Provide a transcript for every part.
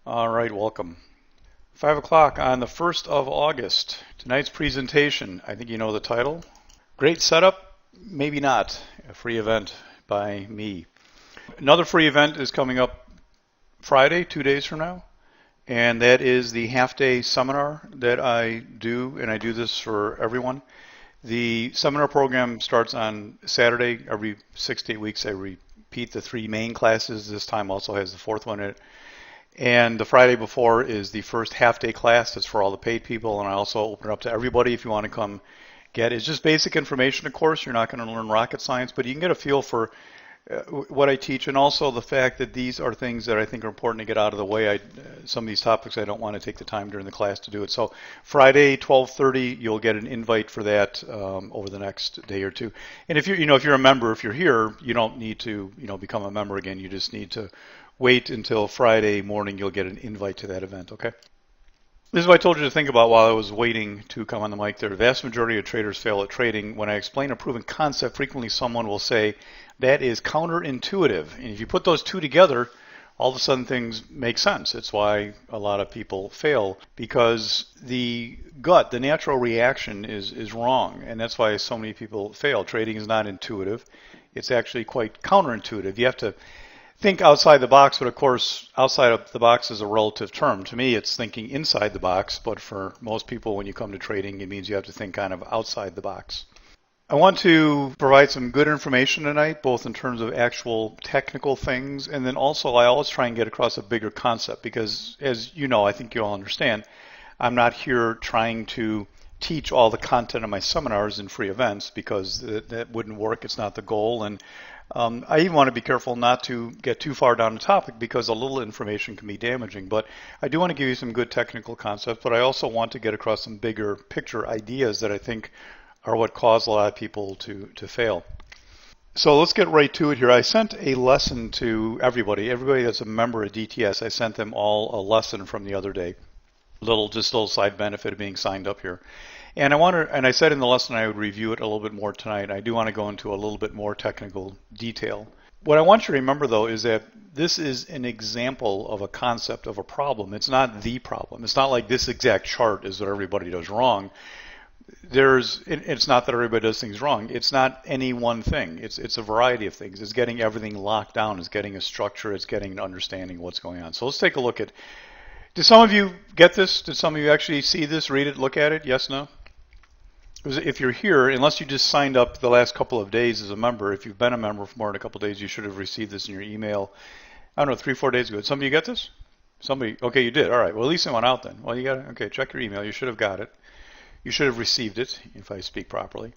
All right, welcome. 5 o'clock on the 1st of August. Tonight's presentation, I think you know the title. Great setup, maybe not. A free event by me. Another free event is coming up Friday, 2 days from now, and that is the half-day seminar that I do, and I do this for everyone. The seminar program starts on Saturday. Every 6 to 8 weeks, I repeat the three main classes. This time also has the fourth one in it. And the Friday before is the first half-day class. That's for all the paid people, and I also open it up to everybody if you want to come get it. It's just basic information, of course. You're not going to learn rocket science, but you can get a feel for what I teach, and also the fact that these are things that I think are important to get out of the way. Some of these topics I don't want to take the time during the class to do it. So Friday, 12:30, you'll get an invite for that over the next day or two. And if you're a member, if you're here, you don't need to become a member again. You just need to wait until Friday morning. You'll get an invite to that event. Okay. This is what I told you to think about while I was waiting to come on the mic there. The vast majority of traders fail at trading. When I explain a proven concept, frequently someone will say, that is counterintuitive. And if you put those two together, all of a sudden things make sense. It's why a lot of people fail, because the gut, the natural reaction is wrong. And that's why so many people fail. Trading is not intuitive. It's actually quite counterintuitive. You have to think outside the box, but of course, outside of the box is a relative term. To me, it's thinking inside the box, but for most people, when you come to trading, it means you have to think kind of outside the box. I want to provide some good information tonight, both in terms of actual technical things, and then also I always try and get across a bigger concept, because as you know, I think you all understand, I'm not here trying to teach all the content of my seminars in free events, because that wouldn't work. It's not the goal. And I even want to be careful not to get too far down the topic, because a little information can be damaging. But I do want to give you some good technical concepts, but I also want to get across some bigger picture ideas that I think are what cause a lot of people to fail. So let's get right to it here. I sent a lesson to everybody that's a member of DTS. I sent them all a lesson from the other day. Just a little side benefit of being signed up here. And I said in the lesson I would review it a little bit more tonight. I do want to go into a little bit more technical detail. What I want you to remember, though, is that this is an example of a concept of a problem. It's not the problem. It's not like this exact chart is what everybody does wrong. It's not that everybody does things wrong. It's not any one thing. It's a variety of things. It's getting everything locked down. It's getting a structure. It's getting an understanding of what's going on. So let's take a look at. Did some of you get this? Did some of you actually see this, read it, look at it? Yes, no? Because if you're here, unless you just signed up the last couple of days as a member, if you've been a member for more than a couple of days, you should have received this in your email. I don't know, 3-4 days ago. Did some of you get this? Somebody? Okay, you did. All right. Well, at least it went out then. Well, you got it. Okay, check your email. You should have got it. You should have received it, if I speak properly.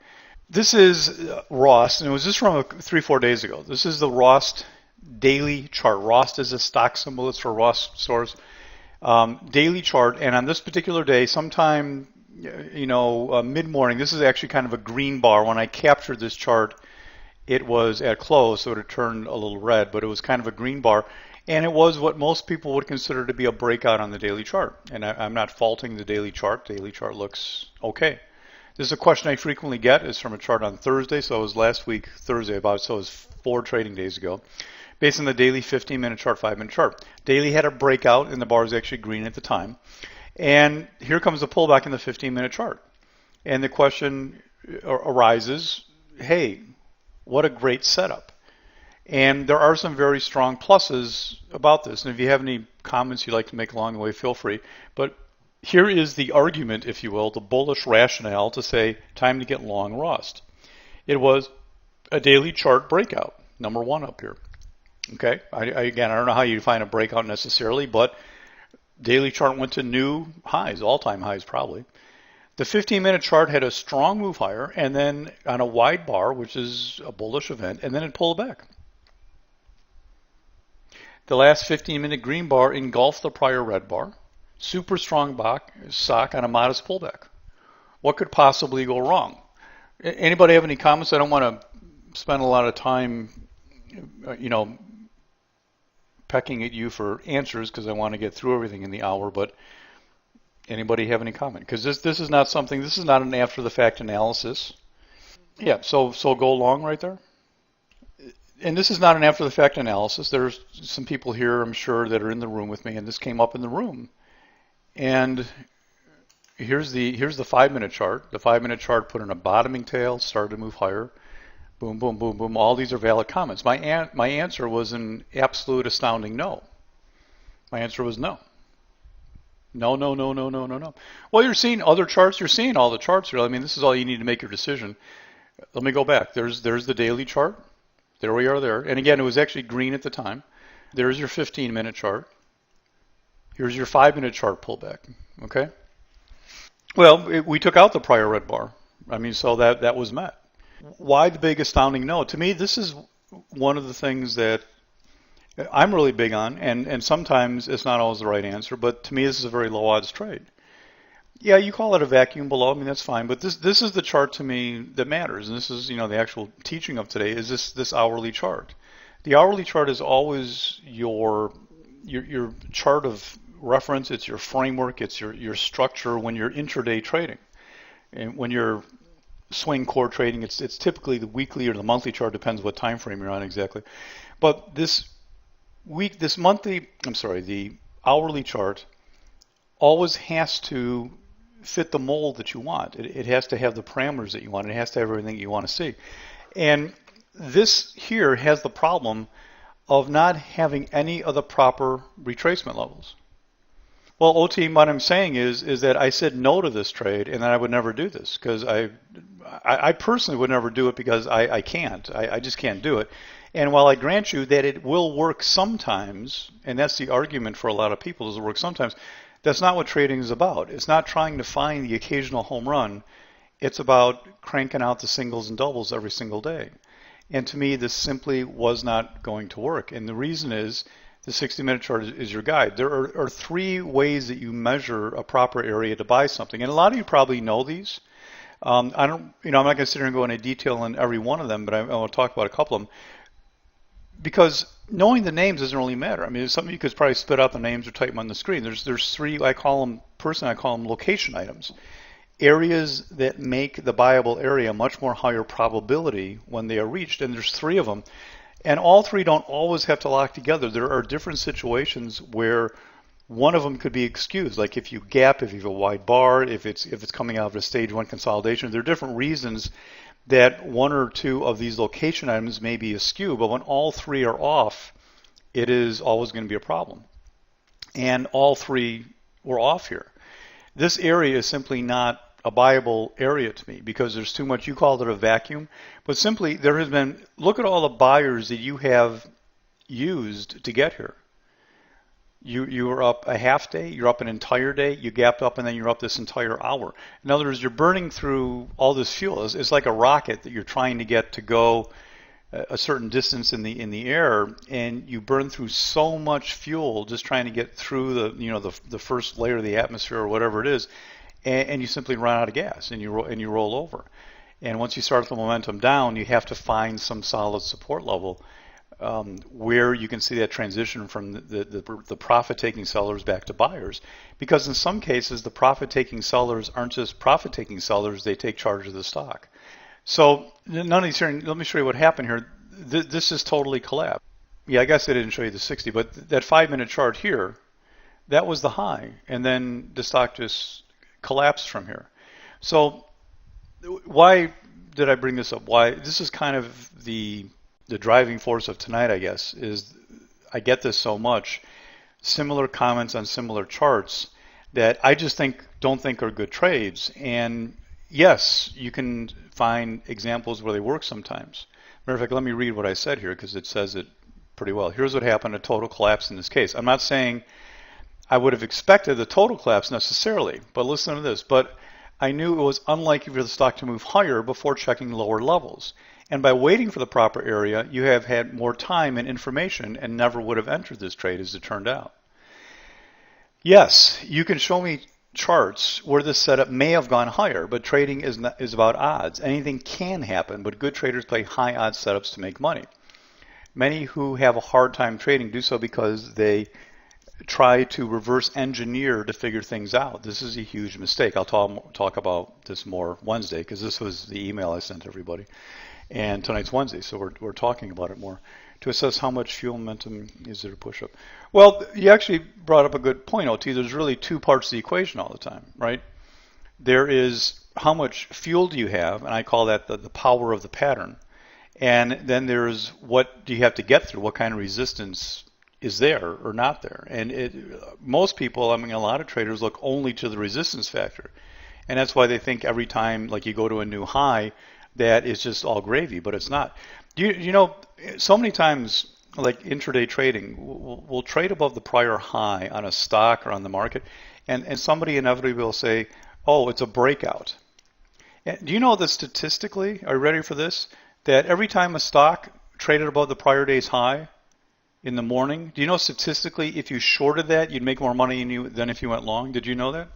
This is Rost, and it was just from 3-4 days ago. This is the Rost daily chart. Rost is a stock symbol. It's for Rost stores. Daily chart, and on this particular day, sometime, mid-morning, this is actually kind of a green bar. When I captured this chart, it was at close, so it turned a little red, but it was kind of a green bar. And it was what most people would consider to be a breakout on the daily chart. And I'm not faulting the daily chart. Daily chart looks okay. This is a question I frequently get. It's from a chart on Thursday. So it was last week, Thursday, so it was 4 trading days ago. Based on the daily 15-minute chart, 5-minute chart. Daily had a breakout, and the bar was actually green at the time. And here comes the pullback in the 15-minute chart. And the question arises, hey, what a great setup. And there are some very strong pluses about this. And if you have any comments you'd like to make along the way, feel free. But here is the argument, if you will, the bullish rationale to say time to get long Rost. It was a daily chart breakout, number one up here. Okay, again, I don't know how you find a breakout necessarily, but daily chart went to new highs, all-time highs probably. The 15-minute chart had a strong move higher, and then on a wide bar, which is a bullish event, and then it pulled back. The last 15-minute green bar engulfed the prior red bar. Super strong stock on a modest pullback. What could possibly go wrong? Anybody have any comments? I don't want to spend a lot of time, pecking at you for answers, because I want to get through everything in the hour. But anybody have any comment? Because this is not something. This is not an after-the-fact analysis. Yeah. So go long right there. and this is not an after the fact analysis. There's some people here, I'm sure, that are in the room with me, and this came up in the room. And here's the 5-minute chart. The 5-minute chart put in a bottoming tail, started to move higher. Boom, boom, boom, boom. All these are valid comments. My answer was an absolute astounding no. My answer was no. No, no, no, no, no, no, no. Well, you're seeing other charts. You're seeing all the charts here. I mean, this is all you need to make your decision. Let me go back. There's the daily chart. There we are there. And again, it was actually green at the time. There's your 15-minute chart. Here's your 5-minute chart pullback. Okay? Well, we took out the prior red bar. I mean, so that was met. Why the big astounding no? To me, this is one of the things that I'm really big on, and sometimes it's not always the right answer, but to me this is a very low odds trade. Yeah, you call it a vacuum below, I mean that's fine, but this is the chart to me that matters, and this is, you know, the actual teaching of today is this hourly chart. The hourly chart is always your chart of reference, it's your framework, it's your structure when you're intraday trading. And when you're swing core trading, it's typically the weekly or the monthly chart, depends what time frame you're on exactly. But the hourly chart always has to fit the mold that you want. It has to have the parameters that you want. It has to have everything you want to see. And this here has the problem of not having any of the proper retracement levels. Well, OT, what I'm saying is that I said no to this trade, and that I would never do this because I personally would never do it because I can't. I just can't do it. And while I grant you that it will work sometimes, and that's the argument for a lot of people, does it work sometimes, that's not what trading is about. It's not trying to find the occasional home run. It's about cranking out the singles and doubles every single day. And to me, this simply was not going to work. And the reason is the 60-minute chart is your guide. There are 3 ways that you measure a proper area to buy something. And a lot of you probably know these. I'm not going to sit here and go into detail on every one of them, but I want to talk about a couple of them. Because knowing the names doesn't really matter. I mean, some of you could probably spit out the names or type them on the screen. There's 3, I call them location items. Areas that make the buyable area much more higher probability when they are reached, and there's 3 of them. And all 3 don't always have to lock together. There are different situations where one of them could be excused, like if you gap, if you have a wide bar, if it's coming out of a stage 1 consolidation. There are different reasons that 1 or 2 of these location items may be askew, but when all 3 are off, it is always going to be a problem. And all 3 were off here. This area is simply not a buyable area to me because there's too much. You called it a vacuum, but simply there has been, look at all the buyers that you have used to get here. You were up a half day, you're up an entire day, you gapped up, and then you're up this entire hour. In other words, you're burning through all this fuel. It's like a rocket that you're trying to get to go a certain distance in the air, and you burn through so much fuel just trying to get through the first layer of the atmosphere or whatever it is, and you simply run out of gas and you roll over. And once you start the momentum down, you have to find some solid support level where you can see that transition from the profit-taking sellers back to buyers. Because in some cases, the profit-taking sellers aren't just profit-taking sellers, they take charge of the stock. So none of these here, let me show you what happened here. This is totally collapsed. Yeah, I guess I didn't show you the 60, but that 5-minute chart here, that was the high. And then the stock just collapsed from here. So why did I bring this up? Why? This is kind of the driving force of tonight, I guess, is I get this so much. Similar comments on similar charts that I just don't think are good trades. And yes, you can find examples where they work sometimes. Matter of fact, let me read what I said here because it says it pretty well. Here's what happened, a total collapse in this case. I'm not saying I would have expected the total collapse necessarily, but listen to this. But I knew it was unlikely for the stock to move higher before checking lower levels. And by waiting for the proper area, you have had more time and information and never would have entered this trade as it turned out. Yes, you can show me charts where this setup may have gone higher, but trading is about odds. Anything can happen, but good traders play high odds setups to make money. Many who have a hard time trading do so because they try to reverse engineer to figure things out. This is a huge mistake. I'll talk about this more Wednesday because this was the email I sent everybody. and tonight's Wednesday, so we're talking about it more to assess how much fuel momentum is there to push up. Well, you actually brought up a good point, OT. There's really two parts of the equation all the time, right? There is how much fuel do you have, and I call that the power of the pattern. And then there's what do you have to get through, what kind of resistance is there or not there. And most people, I mean a lot of traders look only to the resistance factor. And that's why they think every time like you go to a new high that it's just all gravy, but it's not. You know, so many times like intraday trading, we'll trade above the prior high on a stock or on the market, and somebody inevitably will say, oh, it's a breakout. Do you know that statistically, are you ready for this, that every time a stock traded above the prior day's high in the morning, do you know statistically if you shorted that, you'd make more money than if you went long? Did you know that?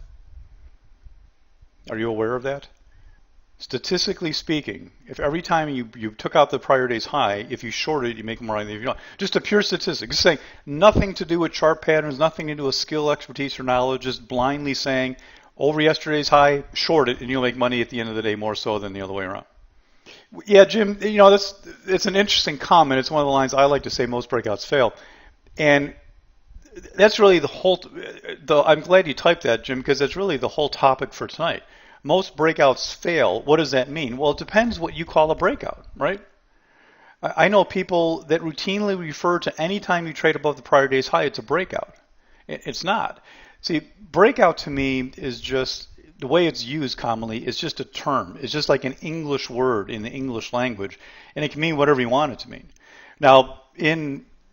Are you aware of that? Statistically speaking, if every time you took out the prior day's high, if you shorted it, you make more money than if you don't. Just a pure statistic. Just saying nothing to do with chart patterns, nothing to do with skill, expertise, or knowledge, just blindly saying over yesterday's high, short it, and you'll make money at the end of the day more so than the other way around. Yeah, Jim, you know, it's an interesting comment. It's one of the lines I like to say most breakouts fail. And that's really the whole, I'm glad you typed that, Jim, because that's really the whole topic for tonight. Most breakouts fail. What does that mean? Well, it depends what you call a breakout, right? I know people that routinely refer to any time you trade above the prior day's high, it's a breakout. It's not. See, breakout to me is just, the way it's used commonly is just a term. It's just like an English word in the English language, and it can mean whatever you want it to mean. Now,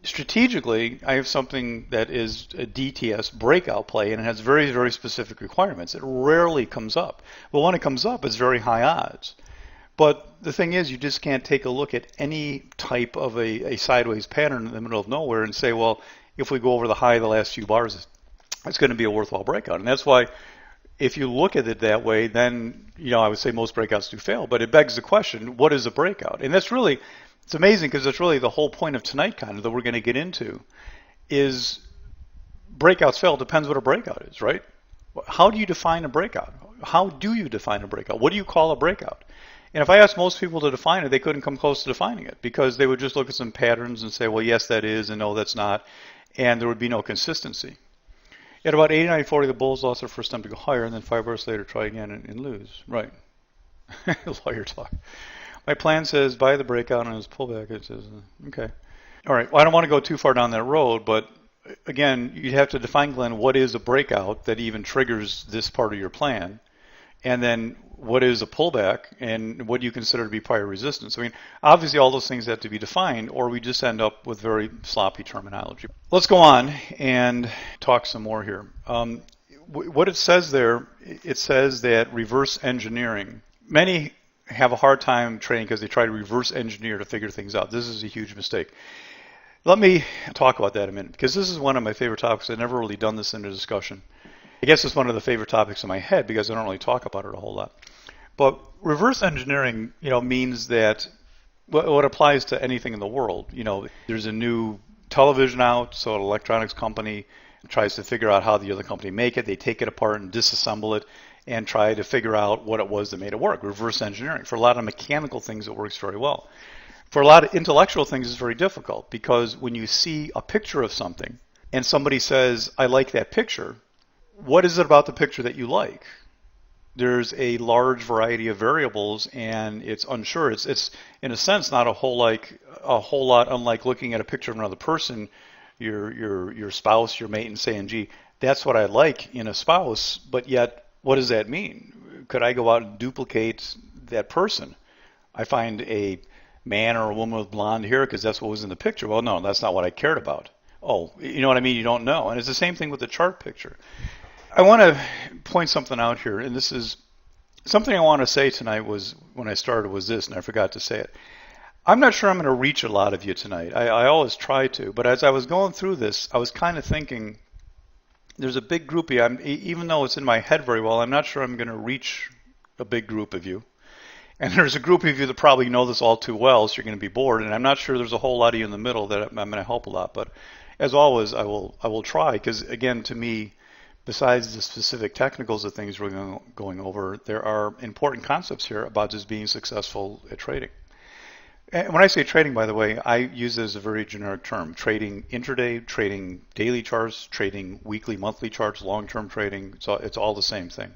strategically, I have something that is a DTS breakout play, and it has very, very specific requirements. It rarely comes up. But when it comes up, it's very high odds. But the thing is, you just can't take a look at any type of a sideways pattern in the middle of nowhere and say, well, if we go over the high of the last few bars, it's going to be a worthwhile breakout. And that's why if you look at it that way, then, you know, I would say most breakouts do fail. But it begs the question, what is a breakout? And that's really, it's amazing because that's really the whole point of tonight kind of that we're going to get into is breakouts fail. Depends what a breakout is, right? How do you define a breakout? How do you define a breakout? What do you call a breakout? And if I asked most people to define it, they couldn't come close to defining it because they would just look at some patterns and say, well, yes, that is, and no, that's not. And there would be no consistency. At about 89.40, the bulls lost their first time to go higher, and then 5 hours later try again and lose. Right. Lawyer talk. My plan says buy the breakout and its pullback. It says, okay. All right. Well, I don't want to go too far down that road, but again, you'd have to define, Glenn, what is a breakout that even triggers this part of your plan, and then what is a pullback, and what do you consider to be prior resistance? I mean, obviously all those things have to be defined, or we just end up with very sloppy terminology. Let's go on and talk some more here. What it says there, it says that reverse engineering. Many have a hard time trading because they try to reverse engineer to figure things out. This is a huge mistake. Let me talk about that a minute, because this is one of my favorite topics. I've never really done this in a discussion. I guess it's one of the favorite topics in my head because I don't really talk about it a whole lot. But reverse engineering, you know, means that what applies to anything in the world. You know, there's a new television out, so an electronics company tries to figure out how the other company make it. They take it apart and disassemble it and try to figure out what it was that made it work. Reverse engineering. For a lot of mechanical things, it works very well. For a lot of intellectual things, it's very difficult because when you see a picture of something and somebody says, I like that picture, what is it about the picture that you like? There's a large variety of variables, and it's unsure. It's in a sense not a whole lot unlike looking at a picture of another person, your spouse, your mate, and saying, "Gee, that's what I like in a spouse." But yet, what does that mean? Could I go out and duplicate that person? I find a man or a woman with blonde hair because that's what was in the picture. Well, no, that's not what I cared about. Oh, you know what I mean? You don't know. And it's the same thing with the chart picture. I want to point something out here, and this is something I want to say tonight was when I started was this, and I forgot to say it. I'm not sure I'm going to reach a lot of you tonight. I always try to, but as I was going through this, I was kind of thinking there's a big group of you. Even though it's in my head very well, I'm not sure I'm going to reach a big group of you. And there's a group of you that probably know this all too well, so you're going to be bored, and I'm not sure there's a whole lot of you in the middle that I'm going to help a lot. But as always, I will try, because again, to me, besides the specific technicals of things we're going over, there are important concepts here about just being successful at trading. And when I say trading, by the way, I use it as a very generic term. Trading intraday, trading daily charts, trading weekly, monthly charts, long-term trading. It's all the same thing.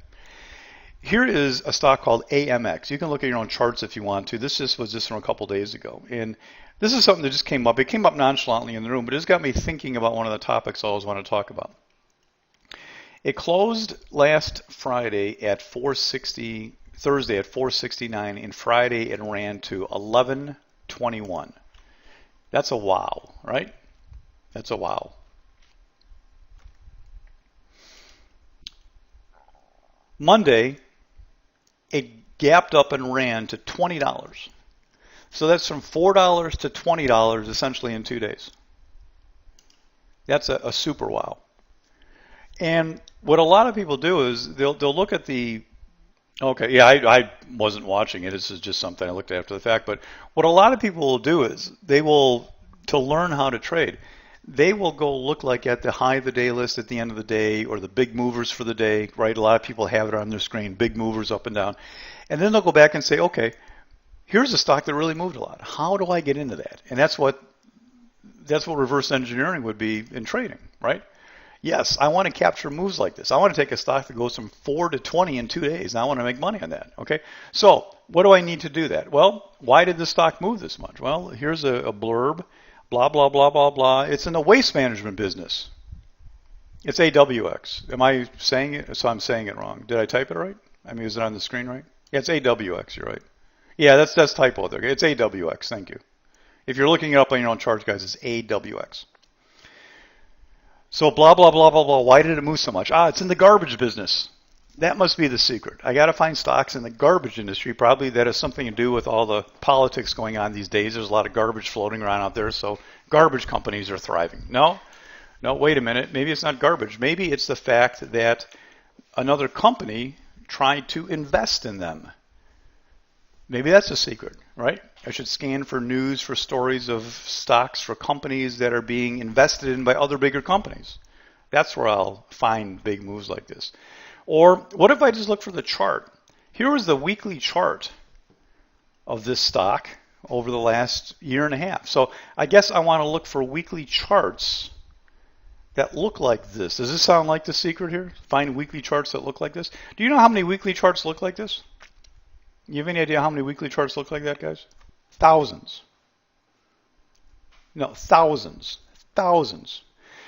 Here is a stock called AMX. You can look at your own charts if you want to. This just was just from a couple days ago. And this is something that just came up. It came up nonchalantly in the room, but it's got me thinking about one of the topics I always want to talk about. It closed last Friday at 460, Thursday at 469, and Friday it ran to 1121. That's a wow, right? That's a wow. Monday, it gapped up and ran to $20. So that's from $4 to $20 essentially in 2 days. That's a super wow. And what a lot of people do is they'll look at the, okay, yeah, I wasn't watching it. This is just something I looked at after the fact. But what a lot of people will do is they will, to learn how to trade, they will go look like at the high of the day list at the end of the day or the big movers for the day, right? A lot of people have it on their screen, big movers up and down. And then they'll go back and say, okay, here's a stock that really moved a lot. How do I get into that? And that's what reverse engineering would be in trading, right? Yes, I want to capture moves like this. I want to take a stock that goes from 4 to 20 in 2 days, and I want to make money on that. Okay, so what do I need to do that? Well, why did the stock move this much? Well, here's a blurb, blah, blah, blah, blah, blah. It's in the waste management business. It's AWX. Am I saying it? So I'm saying it wrong. Did I type it right? I mean, is it on the screen right? Yeah, it's AWX. You're right. Yeah, that's typo there. It's AWX. Thank you. If you're looking it up on your own charts, guys, it's AWX. So blah, blah, blah, blah, blah. Why did it move so much? It's in the garbage business. That must be the secret. I got to find stocks in the garbage industry. Probably that has something to do with all the politics going on these days. There's a lot of garbage floating around out there, so garbage companies are thriving. No, wait a minute. Maybe it's not garbage. Maybe it's the fact that another company tried to invest in them. Maybe that's a secret, right? I should scan for news, for stories of stocks, for companies that are being invested in by other bigger companies. That's where I'll find big moves like this. Or what if I just look for the chart? Here is the weekly chart of this stock over the last year and a half. So I guess I want to look for weekly charts that look like this. Does this sound like the secret here? Find weekly charts that look like this. Do you know how many weekly charts look like this? You have any idea how many weekly charts look like that, guys? Thousands. No, thousands. Thousands.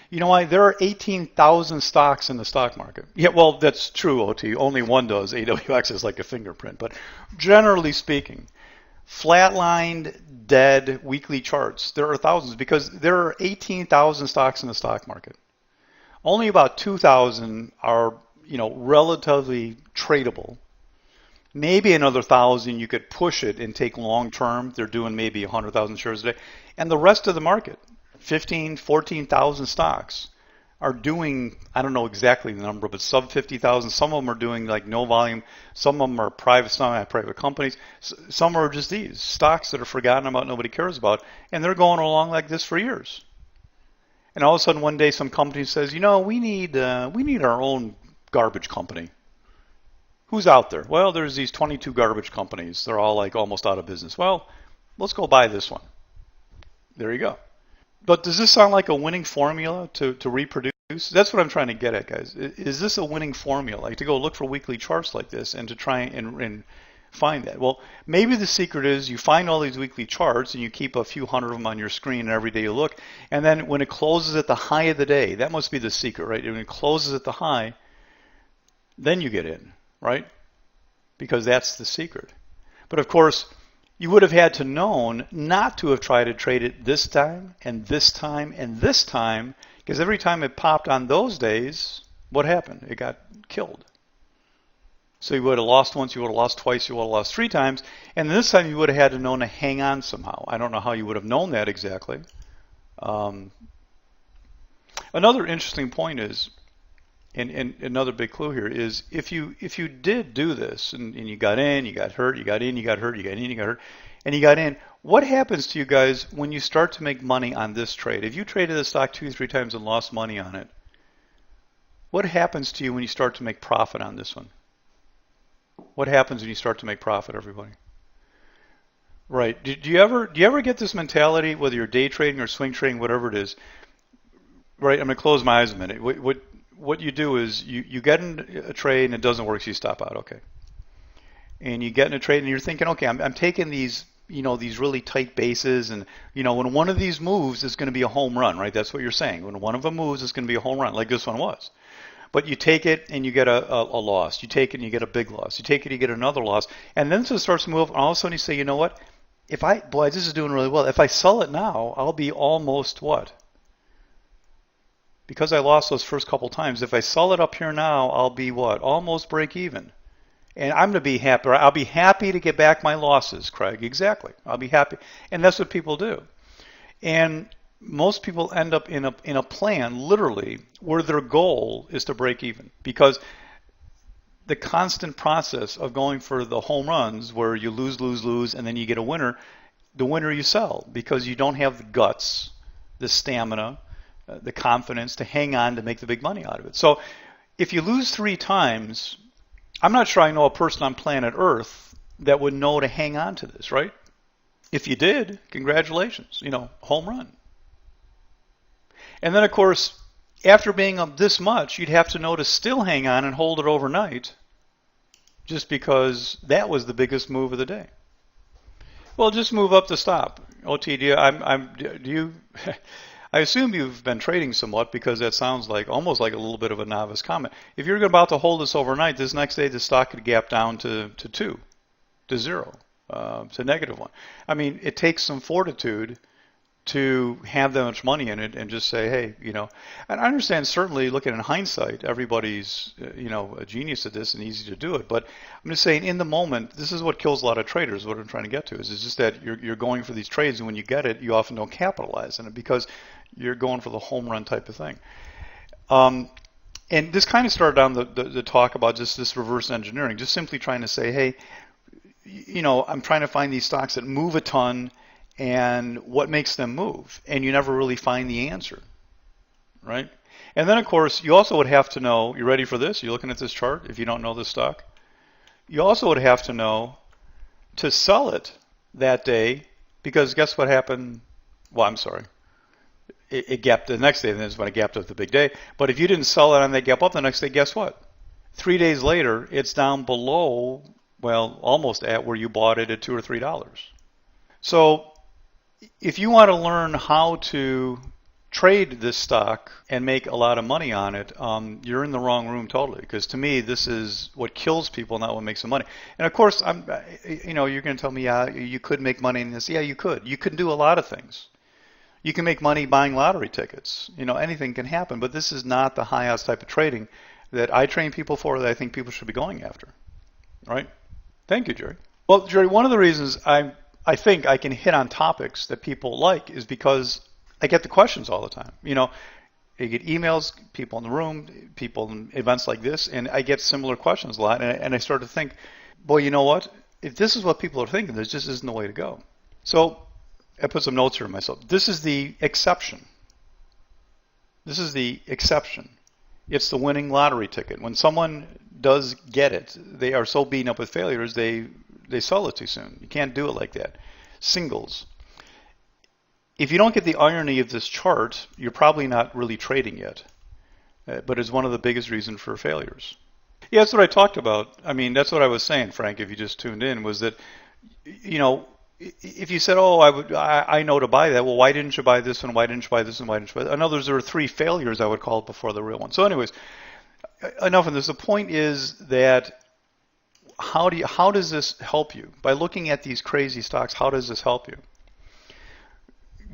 You know why? There are 18,000 stocks in the stock market. Yeah, well, that's true, OT. Only one does. AWX is like a fingerprint. But generally speaking, flatlined, dead weekly charts, there are thousands because there are 18,000 stocks in the stock market. Only about 2,000 are, relatively tradable. Maybe another 1,000 you could push it and take long term. They're doing maybe 100,000 shares a day. And the rest of the market, 15, 14,000 stocks are doing, I don't know exactly the number, but sub 50,000. Some of them are doing like no volume. Some of them are private, some are private companies. Some are just these stocks that are forgotten about, nobody cares about. And they're going along like this for years. And all of a sudden one day some company says, we need our own garbage company. Who's out there? Well, there's these 22 garbage companies. They're all like almost out of business. Well, let's go buy this one. There you go. But does this sound like a winning formula to reproduce? That's what I'm trying to get at, guys. Is this a winning formula? Like to go look for weekly charts like this and to try and find that? Well, maybe the secret is you find all these weekly charts and you keep a few hundred of them on your screen and every day you look. And then when it closes at the high of the day, that must be the secret, right? When it closes at the high, then you get in. Right? Because that's the secret. But of course, you would have had to known not to have tried to trade it this time and this time and this time, because every time it popped on those days, what happened? It got killed. So you would have lost once, you would have lost twice, you would have lost 3 times, and this time you would have had to known to hang on somehow. I don't know how you would have known that exactly. Another interesting point is, and another big clue here is if you did do this and you got in, you got hurt, you got in, you got hurt, you got in, you got hurt, and you got in, what happens to you guys when you start to make money on this trade? If you traded the stock 2-3 times and lost money on it, what happens to you when you start to make profit on this one? What happens when you start to make profit, everybody? Right. Do you ever get this mentality, whether you're day trading or swing trading, whatever it is? Right. I'm gonna close my eyes a minute. What you do is you get in a trade and it doesn't work, so you stop out. Okay. And you get in a trade and you're thinking, okay, I'm taking these, these really tight bases, and when one of these moves is going to be a home run, right? That's what you're saying. When one of them moves, it's going to be a home run, like this one was. But you take it and you get a loss. You take it and you get a big loss. You take it, you get another loss, and then it starts to move. And all of a sudden you say, you know what? Boy, this is doing really well. If I sell it now, I'll be almost what? Because I lost those first couple times. If I sell it up here now, I'll be what? Almost break even. And I'm going to be happy. I'll be happy to get back my losses, Craig. Exactly. I'll be happy. And that's what people do. And most people end up in a plan, literally, where their goal is to break even. Because the constant process of going for the home runs where you lose, and then you get a winner, the winner you sell because you don't have the guts, the stamina, the confidence to hang on to make the big money out of it. So if you lose 3 times, I'm not sure I know a person on planet Earth that would know to hang on to this, right? If you did, congratulations, home run. And then, of course, after being up this much, you'd have to know to still hang on and hold it overnight just because that was the biggest move of the day. Well, just move up to stop. OT, I assume you've been trading somewhat because that sounds like almost like a little bit of a novice comment. If you're about to hold this overnight, this next day the stock could gap down to 2, to 0, to -1. I mean, it takes some fortitude to have that much money in it and just say, hey, and I understand certainly looking in hindsight, everybody's, a genius at this and easy to do it. But I'm just saying in the moment, this is what kills a lot of traders. What I'm trying to get to is it's just that you're going for these trades, and when you get it, you often don't capitalize on it because you're going for the home run type of thing. And this kind of started down the talk about just this reverse engineering, just simply trying to say, hey, I'm trying to find these stocks that move a ton and what makes them move, and you never really find the answer, right? And then, of course, you also would have to know, you ready for this? You're looking at this chart if you don't know this stock? You also would have to know to sell it that day because guess what happened? Well, I'm sorry. It gapped the next day, and that's when it gapped up the big day. But if you didn't sell it on that gap up the next day, guess what? 3 days later, it's down below, well, almost at where you bought it at $2 or $3. So if you want to learn how to trade this stock and make a lot of money on it, you're in the wrong room totally. Because to me, this is what kills people, not what makes them money. And of course, you're going to tell me, yeah, you could make money in this. Yeah, you could. You could do a lot of things. You can make money buying lottery tickets. Anything can happen. But this is not the high odds type of trading that I train people for, that I think people should be going after. Right? Thank you, Jerry. Well, Jerry, one of the reasons I think I can hit on topics that people like is because I get the questions all the time. I get emails, people in the room, people in events like this, and I get similar questions a lot. And I start to think, boy, you know what? If this is what people are thinking, there just isn't the way to go. So I put some notes here myself. This is the exception. This is the exception. It's the winning lottery ticket. When someone does get it, they are so beaten up with failures, they sell it too soon. You can't do it like that. Singles. If you don't get the irony of this chart, you're probably not really trading yet. But it's one of the biggest reasons for failures. Yeah, that's what I talked about. I mean, that's what I was saying, Frank, if you just tuned in, was that, if you said, oh, I know to buy that, well, why didn't you buy this one? Why didn't you buy this one? Why didn't you buy that? In other words, there were 3 failures, I would call it, before the real one. So anyways, enough of this. The point is that how does this help you? By looking at these crazy stocks, how does this help you?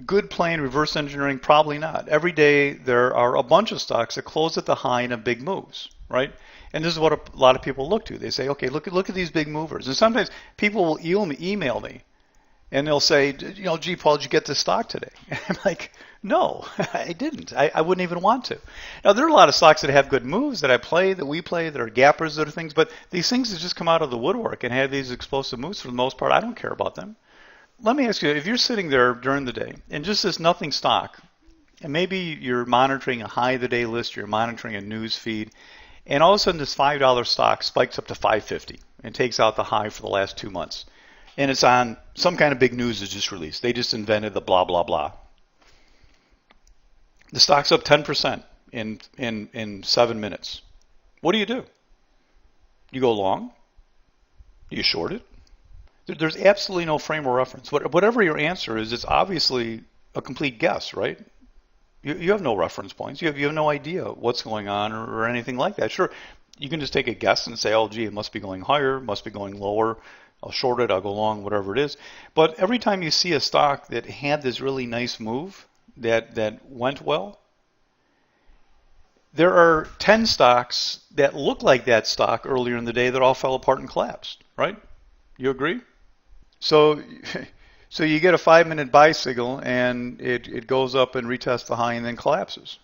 Good playing, reverse engineering, probably not. Every day there are a bunch of stocks that close at the high and have big moves, right? And this is what a lot of people look to. They say, okay, look at these big movers. And sometimes people will email me, and they'll say, gee, Paul, did you get this stock today? And I'm like, no, I didn't. I wouldn't even want to. Now, there are a lot of stocks that have good moves that I play, that we play, that are gappers, that are things, but these things that just come out of the woodwork and have these explosive moves, for the most part, I don't care about them. Let me ask you, if you're sitting there during the day and just this nothing stock, and maybe you're monitoring a high of the day list, you're monitoring a news feed, and all of a sudden this $5 stock spikes up to $5.50 and takes out the high for the last 2 months. and it's on some kind of big news is just released. They just invented the blah, blah, blah. The stock's up 10% in 7 minutes. What do? You go long? Do you short it? There's absolutely no frame of reference. Whatever your answer is, it's obviously a complete guess, right? You have no reference points. You have no idea what's going on or anything like that. Sure, you can just take a guess and say, oh, gee, it must be going higher, must be going lower. I'll short it, I'll go long, whatever it is. But every time you see a stock that had this really nice move that went well, there are 10 stocks that look like that stock earlier in the day that all fell apart and collapsed, right? You agree? So you get a 5-minute buy signal and it goes up and retests the high and then collapses.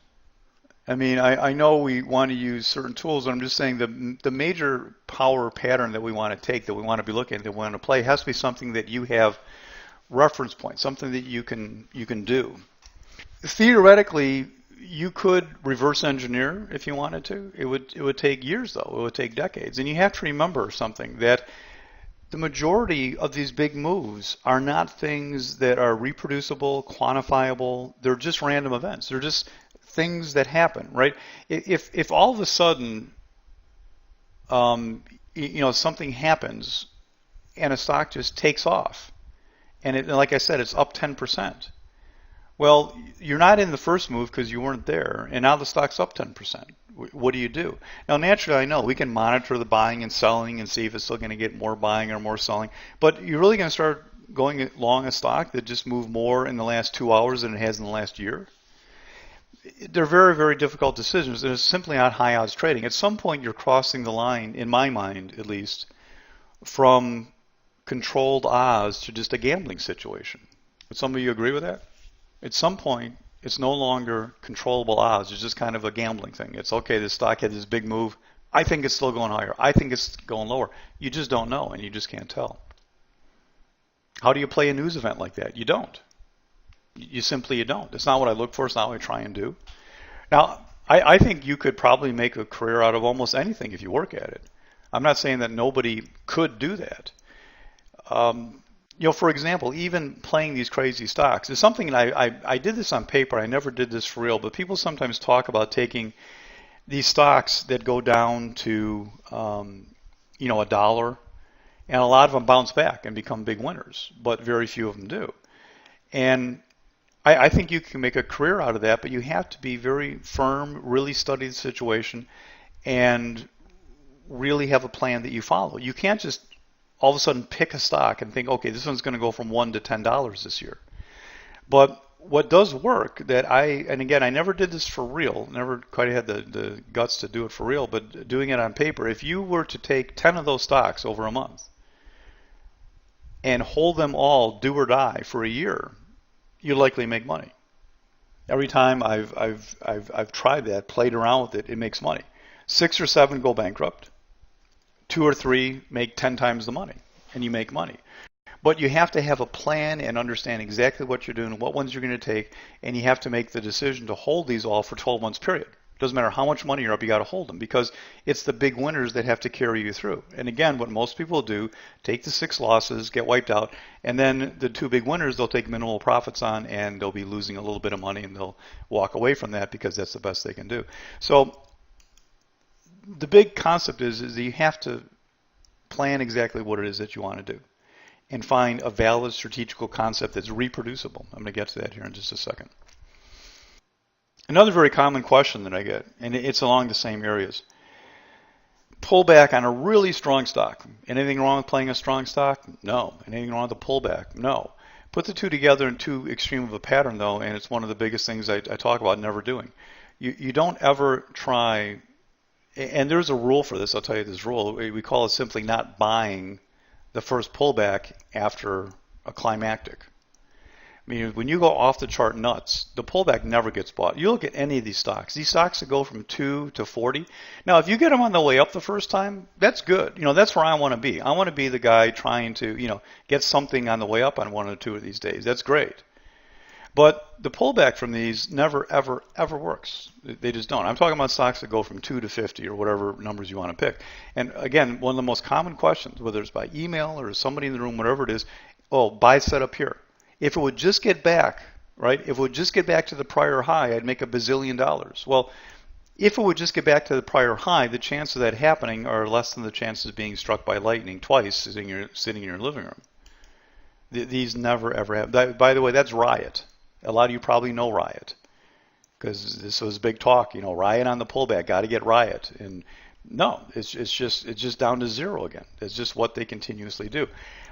I mean, I know we want to use certain tools, and I'm just saying the major power pattern that we want to take, that we want to be looking at, that we want to play, has to be something that you have reference points, something that you can do. Theoretically, you could reverse engineer if you wanted to. It would take years, though. It would take decades. And you have to remember something, that the majority of these big moves are not things that are reproducible, quantifiable. They're just random events. They're just things that happen, right? If all of a sudden, something happens and a stock just takes off, and like I said, it's up 10%. Well, you're not in the first move because you weren't there, and now the stock's up 10%. What do? Now, naturally, I know we can monitor the buying and selling and see if it's still going to get more buying or more selling, but you're really going to start going long a stock that just moved more in the last 2 hours than it has in the last year? They're very, very difficult decisions, and it's simply not high odds trading. At some point, you're crossing the line, in my mind at least, from controlled odds to just a gambling situation. Would some of you agree with that? At some point, it's no longer controllable odds. It's just kind of a gambling thing. It's okay, this stock had this big move. I think it's still going higher. I think it's going lower. You just don't know, and you just can't tell. How do you play a news event like that? You don't. You don't. It's not what I look for. It's not what I try and do. Now, I think you could probably make a career out of almost anything if you work at it. I'm not saying that nobody could do that. For example, even playing these crazy stocks is something that I did this on paper. I never did this for real, but people sometimes talk about taking these stocks that go down to, $1, and a lot of them bounce back and become big winners, but very few of them do. And I think you can make a career out of that, but you have to be very firm, really study the situation, and really have a plan that you follow. You can't just all of a sudden pick a stock and think, okay, this one's going to go from $1 to $10 this year. But what does work, and again, I never did this for real, never quite had the guts to do it for real, but doing it on paper, if you were to take 10 of those stocks over a month and hold them all do or die for a year, you likely make money. Every time I've tried that, played around with it, it makes money. 6 or 7 go bankrupt. 2 or 3 make 10 times the money, and you make money. But you have to have a plan and understand exactly what you're doing, what ones you're going to take, and you have to make the decision to hold these all for 12 months period. Doesn't matter how much money you're up, you got to hold them, because it's the big winners that have to carry you through. And again, what most people do, take the 6 losses, get wiped out, and then the 2 big winners they'll take minimal profits on, and they'll be losing a little bit of money, and they'll walk away from that because that's the best they can do. So the big concept is that you have to plan exactly what it is that you want to do and find a valid strategical concept that's reproducible. I'm going to get to that here in just a second. Another very common question that I get, and it's along the same areas. Pullback on a really strong stock. Anything wrong with playing a strong stock? No. Anything wrong with the pullback? No. Put the two together in too extreme of a pattern, though, and it's one of the biggest things I talk about never doing. You don't ever try, and there's a rule for this. I'll tell you this rule. We call it simply not buying the first pullback after a climactic. I mean, when you go off the chart nuts, the pullback never gets bought. You look at any of these stocks that go from 2 to 40. Now, if you get them on the way up the first time, that's good. That's where I want to be. I want to be the guy trying to, get something on the way up on 1 or 2 of these days. That's great. But the pullback from these never, ever, ever works. They just don't. I'm talking about stocks that go from 2 to 50 or whatever numbers you want to pick. And again, one of the most common questions, whether it's by email or somebody in the room, whatever it is, oh, buy set up here. If it would just get back, right? If it would just get back to the prior high, I'd make $1 billion. Well, if it would just get back to the prior high, the chances of that happening are less than the chances of being struck by lightning twice sitting in your living room. These never, ever happen. By the way, that's Riot. A lot of you probably know Riot because this was big talk. Riot on the pullback. Got to get Riot. And no, it's just down to zero again. It's just what they continuously do.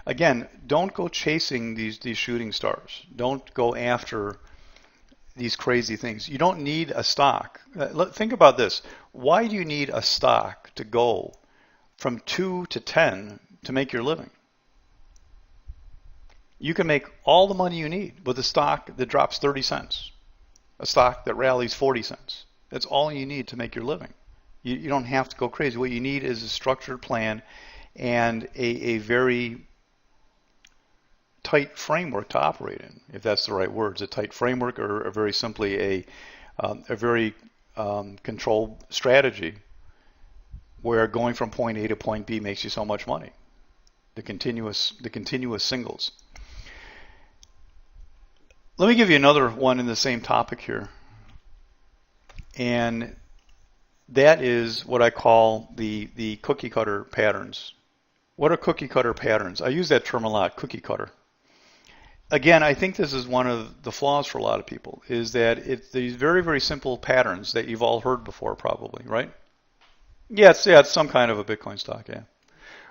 Again, don't go chasing these shooting stars. Don't go after these crazy things. You don't need a stock. Think about this. Why do you need a stock to go from 2 to 10 to make your living? You can make all the money you need with a stock that drops 30 cents, a stock that rallies 40 cents. That's all you need to make your living. You don't have to go crazy. What you need is a structured plan and a very tight framework to operate in, if that's the right words. A tight framework, or very simply a very controlled strategy where going from point A to point B makes you so much money. The continuous singles. Let me give you another one in the same topic here, and that is what I call the cookie cutter patterns. What are cookie cutter patterns? I use that term a lot, cookie cutter. Again, I think this is one of the flaws for a lot of people, is that it's these very, very simple patterns that you've all heard before probably, right? Yeah, it's some kind of a Bitcoin stock, yeah.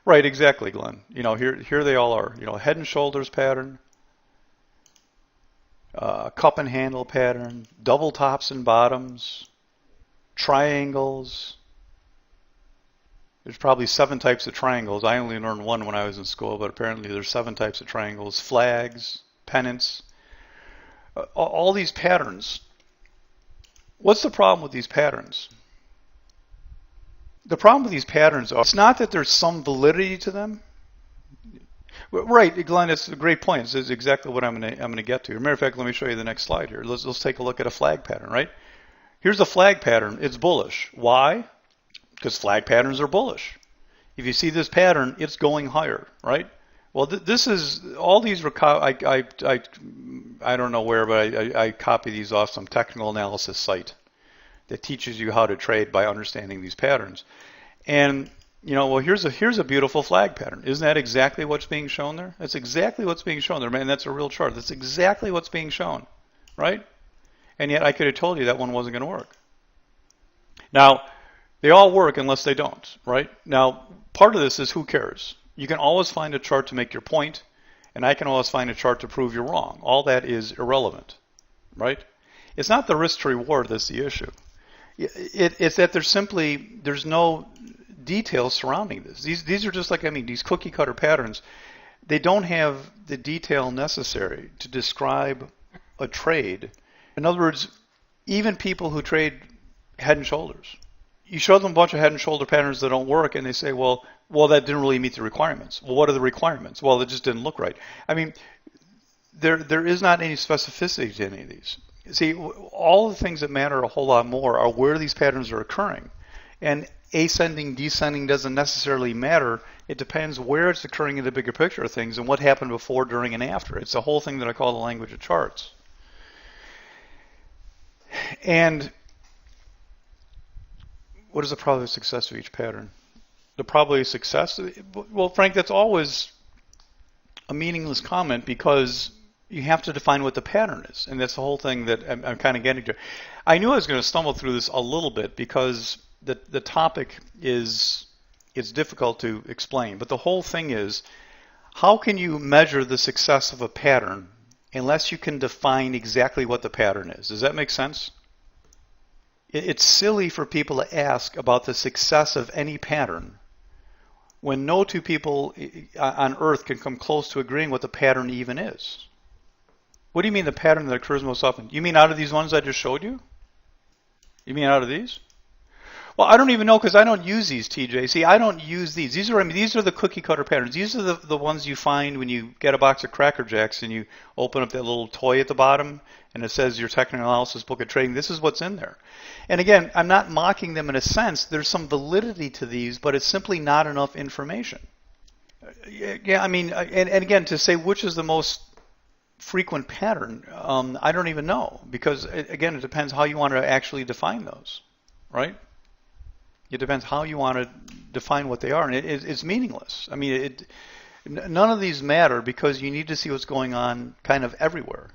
Right, exactly, Glenn. Here they all are. Head and shoulders pattern, cup and handle pattern, double tops and bottoms, triangles. There's probably 7 types of triangles. I only learned one when I was in school, but apparently there's 7 types of triangles. Flags, pennants, all these patterns. What's the problem with these patterns? The problem with these patterns it's not that there's some validity to them. Right, Glenn, it's a great point. This is exactly what I'm going to get to. As a matter of fact, let me show you the next slide here. Let's take a look at a flag pattern, right? Here's a flag pattern. It's bullish. Why? Because flag patterns are bullish. If you see this pattern, it's going higher, right? Well, this is all these. I don't know where, but I copy these off some technical analysis site that teaches you how to trade by understanding these patterns. And well, here's a beautiful flag pattern. Isn't that exactly what's being shown there? That's exactly what's being shown there, man. That's a real chart. That's exactly what's being shown, right? And yet I could have told you that one wasn't going to work. Now, they all work unless they don't, right? Now, part of this is who cares? You can always find a chart to make your point, and I can always find a chart to prove you're wrong. All that is irrelevant, right? It's not the risk to reward that's the issue. It's that there's no details surrounding this. These are just like, these cookie cutter patterns. They don't have the detail necessary to describe a trade. In other words, even people who trade head and shoulders, you show them a bunch of head and shoulder patterns that don't work, and they say, well, that didn't really meet the requirements. Well, what are the requirements? Well, it just didn't look right. There is not any specificity to any of these. See, all the things that matter a whole lot more are where these patterns are occurring. And ascending, descending doesn't necessarily matter. It depends where it's occurring in the bigger picture of things and what happened before, during, and after. It's the whole thing that I call the language of charts. And what is the probability of success of each pattern? The probability of success? Well, Frank, that's always a meaningless comment because you have to define what the pattern is. And that's the whole thing that I'm kind of getting to. I knew I was going to stumble through this a little bit because the topic it's difficult to explain. But the whole thing is, how can you measure the success of a pattern unless you can define exactly what the pattern is? Does that make sense? It's silly for people to ask about the success of any pattern when no two people on Earth can come close to agreeing what the pattern even is. What do you mean the pattern that occurs most often? You mean out of these ones I just showed you? You mean out of these? Well, I don't even know because I don't use these, TJ. See, I don't use these. These are the cookie cutter patterns. These are the ones you find when you get a box of Cracker Jacks and you open up that little toy at the bottom and it says your technical analysis book of trading. This is what's in there. And again, I'm not mocking them in a sense. There's some validity to these, but it's simply not enough information. Yeah, I mean, and again, to say which is the most frequent pattern, I don't even know because, again, it depends how you want to actually define those, right? It depends how you want to define what they are, and it's meaningless. I mean, none of these matter because you need to see what's going on kind of everywhere.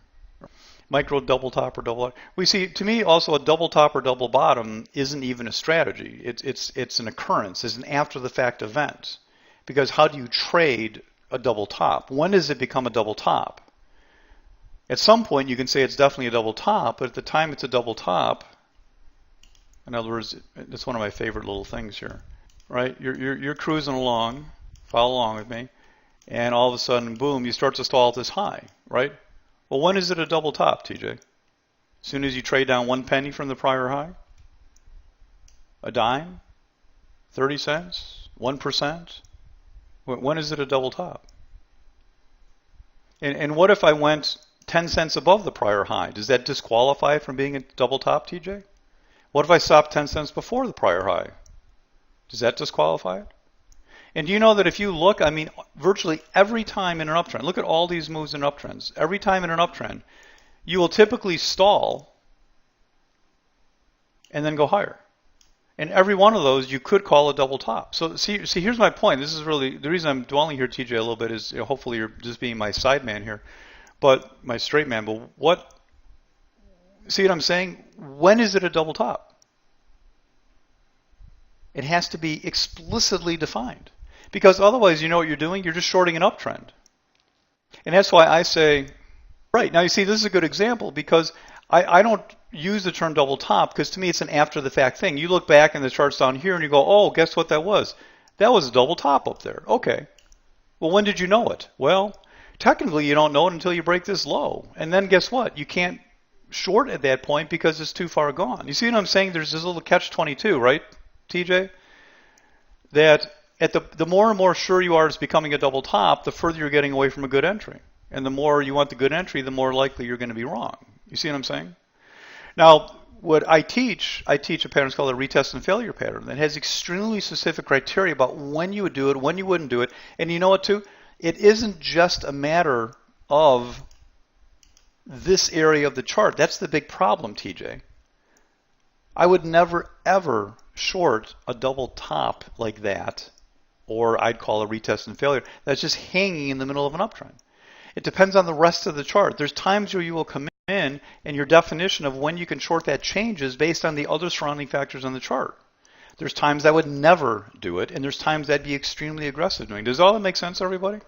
Micro double top or double. We see, to me, also a double top or double bottom isn't even a strategy. It's an occurrence. It's an after the fact event. Because how do you trade a double top? When does it become a double top? At some point, you can say it's definitely a double top, but at the time it's a double top. In other words, it's one of my favorite little things here, right? You're cruising along, follow along with me, and all of a sudden, boom, you start to stall at this high, right? Well, when is it a double top, TJ? As soon as you trade down 1 penny from the prior high? A dime? 30 cents? 1%? When is it a double top? And what if I went 10 cents above the prior high? Does that disqualify it from being a double top, TJ? What if I stopped 10 cents before the prior high? Does that disqualify it? And do you know that if you look, I mean, virtually every time in an uptrend, look at all these moves in uptrends. Every time in an uptrend, you will typically stall and then go higher. And every one of those you could call a double top. So see, here's my point. This is really, the reason I'm dwelling here, TJ, a little bit is, hopefully you're just being my side man here, but my straight man. But see what I'm saying? When is it a double top? It has to be explicitly defined. Because otherwise, you know what you're doing? You're just shorting an uptrend. And that's why I say, right, now you see, this is a good example because I don't use the term double top because to me it's an after the fact thing. You look back and the chart's down here and you go, oh, guess what that was? That was a double top up there. Okay. Well, when did you know it? Well, technically you don't know it until you break this low. And then guess what? You can't short at that point because it's too far gone. You see what I'm saying? There's this little catch-22, right, TJ? That at the more and more sure you are it's becoming a double top, the further you're getting away from a good entry. And the more you want the good entry, the more likely you're going to be wrong. You see what I'm saying? Now, what I teach a pattern called a retest and failure pattern that has extremely specific criteria about when you would do it, when you wouldn't do it. And you know what, too? It isn't just a matter of this area of the chart. That's the big problem, TJ. I would never, ever short a double top like that, or I'd call a retest and failure, that's just hanging in the middle of an uptrend. It depends on the rest of the chart. There's times where you will come in and your definition of when you can short that changes based on the other surrounding factors on the chart. There's times I would never do it, and there's times I'd be extremely aggressive doing it. Does all that make sense, everybody?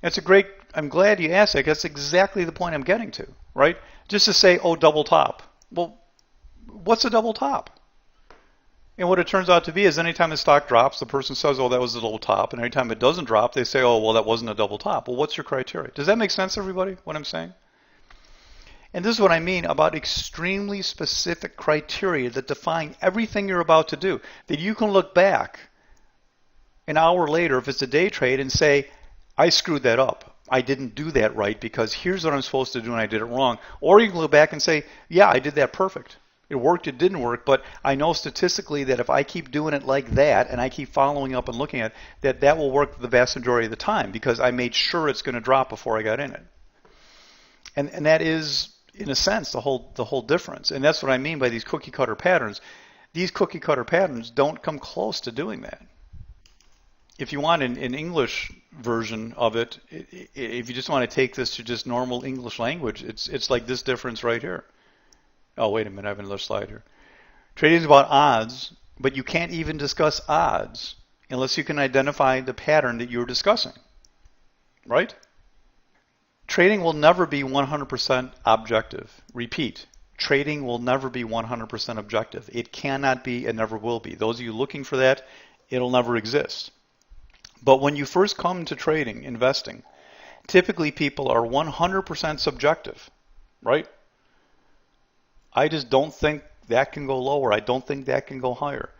It's a great, I'm glad you asked that, because that's exactly the point I'm getting to, right? Just to say, oh, double top. Well, what's a double top? And what it turns out to be is anytime the stock drops, the person says, oh, that was a double top. And anytime it doesn't drop, they say, oh, well, that wasn't a double top. Well, what's your criteria? Does that make sense, everybody, what I'm saying? And this is what I mean about extremely specific criteria that define everything you're about to do. That you can look back an hour later, if it's a day trade, and say, I screwed that up. I didn't do that right because here's what I'm supposed to do and I did it wrong. Or you can look back and say, yeah, I did that perfect. It worked, it didn't work, but I know statistically that if I keep doing it like that and I keep following up and looking at it, that will work the vast majority of the time because I made sure it's going to drop before I got in it. And that is, in a sense, the whole difference. And that's what I mean by these cookie cutter patterns. These cookie cutter patterns don't come close to doing that. If you want an English version of it, if you just want to take this to just normal English language, it's like this difference right here. Oh, wait a minute, I have another slide here. Trading is about odds, but you can't even discuss odds unless you can identify the pattern that you're discussing, right? Trading will never be 100% objective. Repeat, trading will never be 100% objective. It cannot be and never will be. Those of you looking for that, it'll never exist. But when you first come to trading, investing, typically people are 100% subjective, right? I just don't think that can go lower. I don't think that can go higher.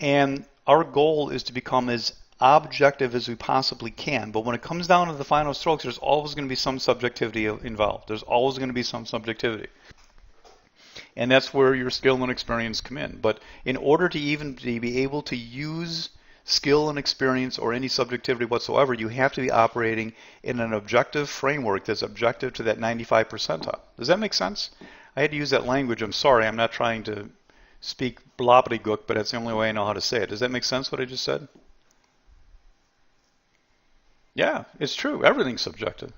And our goal is to become as objective as we possibly can. But when it comes down to the final strokes, there's always going to be some subjectivity involved. There's always going to be some subjectivity. And that's where your skill and experience come in. But in order to even be able to use skill and experience or any subjectivity whatsoever, you have to be operating in an objective framework that's objective to that 95 percentile. Does that make sense? I had to use that language. I'm sorry. I'm not trying to speak blobbity-gook, but that's the only way I know how to say it. Does that make sense, what I just said? Yeah, it's true. Everything's subjective.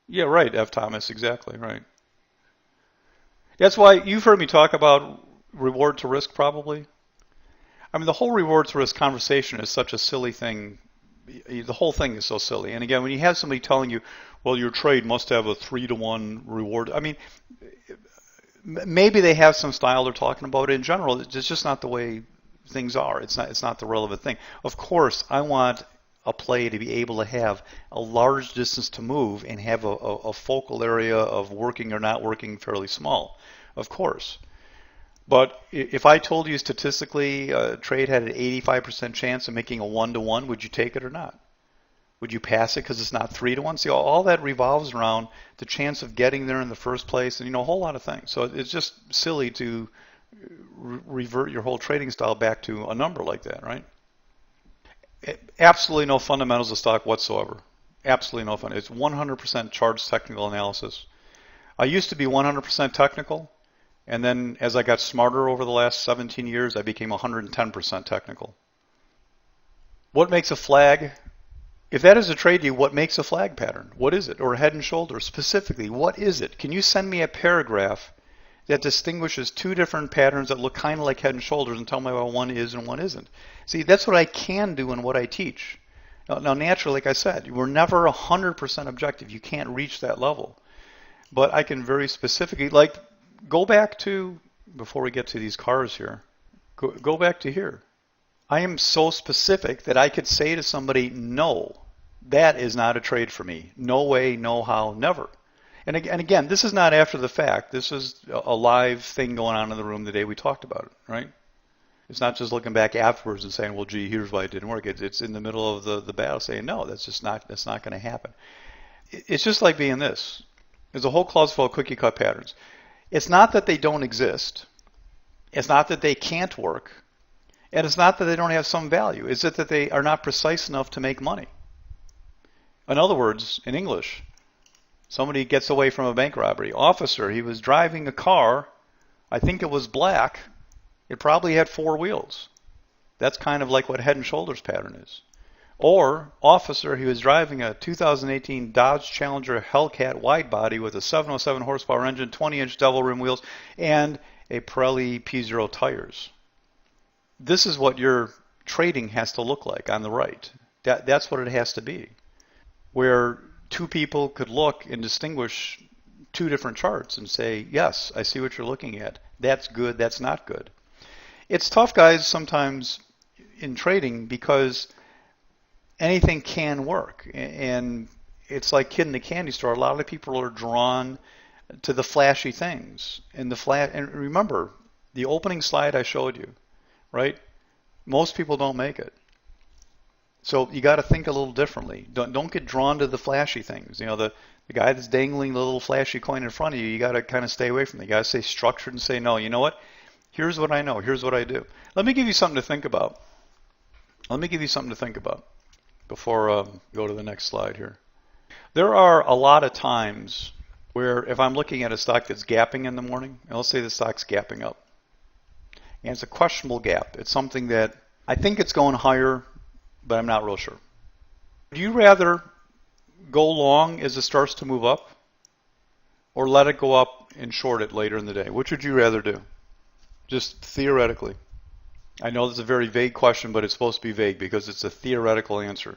Yeah, right, F. Thomas, exactly, right. That's why you've heard me talk about reward to risk, probably. I mean, the whole reward to risk conversation is such a silly thing. The whole thing is so silly. And again, when you have somebody telling you, well, your trade must have a 3-to-1 reward, I mean, maybe they have some style they're talking about. In general, it's just not the way things are. It's not the relevant thing. Of course, I want a play to be able to have a large distance to move and have a focal area of working or not working fairly small. Of course. But if I told you statistically a trade had an 85% chance of making a 1-to-1, would you take it or not? Would you pass it because it's not 3-to-1? See, all that revolves around the chance of getting there in the first place and, a whole lot of things. So it's just silly to revert your whole trading style back to a number like that, right? Absolutely no fundamentals of stock whatsoever. Absolutely no fun. It's 100% charts technical analysis. I used to be 100% technical, and then as I got smarter over the last 17 years, I became 110% technical. What makes a flag? If that is a trade view, what makes a flag pattern? What is it? Or head and shoulders specifically, what is it? Can you send me a paragraph that distinguishes two different patterns that look kind of like head and shoulders and tell me why one is and one isn't? See, that's what I can do in what I teach. Now naturally, like I said, we're never 100% objective. You can't reach that level. But I can very specifically, like, go back to, before we get to these cars here, go back to here. I am so specific that I could say to somebody, no, that is not a trade for me. No way, no how, never. And again, this is not after the fact. This is a live thing going on in the room the day we talked about it, right? It's not just looking back afterwards and saying, well, gee, here's why it didn't work. It's in the middle of the battle saying, no, that's not going to happen. It's just like being this. There's a whole clause full of cookie cut patterns. It's not that they don't exist. It's not that they can't work. And it's not that they don't have some value. It's that they are not precise enough to make money. In other words, in English, somebody gets away from a bank robbery. Officer, he was driving a car. I think it was black. It probably had 4 wheels. That's kind of like what head and shoulders pattern is. Or, officer, he was driving a 2018 Dodge Challenger Hellcat wide body with a 707 horsepower engine, 20-inch devil rim wheels, and a Pirelli P0 tires. This is what your trading has to look like on the right. That's what it has to be. Where two people could look and distinguish two different charts and say, yes, I see what you're looking at. That's good, that's not good. It's tough, guys, sometimes in trading because anything can work. And it's like kid in the candy store. A lot of people are drawn to the flashy things. And remember, the opening slide I showed you, right? Most people don't make it. So you got to think a little differently. Don't get drawn to the flashy things. The guy that's dangling the little flashy coin in front of you, you got to kind of stay away from it. You got to stay structured and say, no, you know what? Here's what I know. Here's what I do. Let me give you something to think about. Before go to the next slide here. There are a lot of times where if I'm looking at a stock that's gapping in the morning, and let's say the stock's gapping up, and it's a questionable gap. It's something that I think it's going higher, but I'm not real sure. Would you rather go long as it starts to move up or let it go up and short it later in the day? Which would you rather do? Just theoretically. I know this is a very vague question, but it's supposed to be vague because it's a theoretical answer.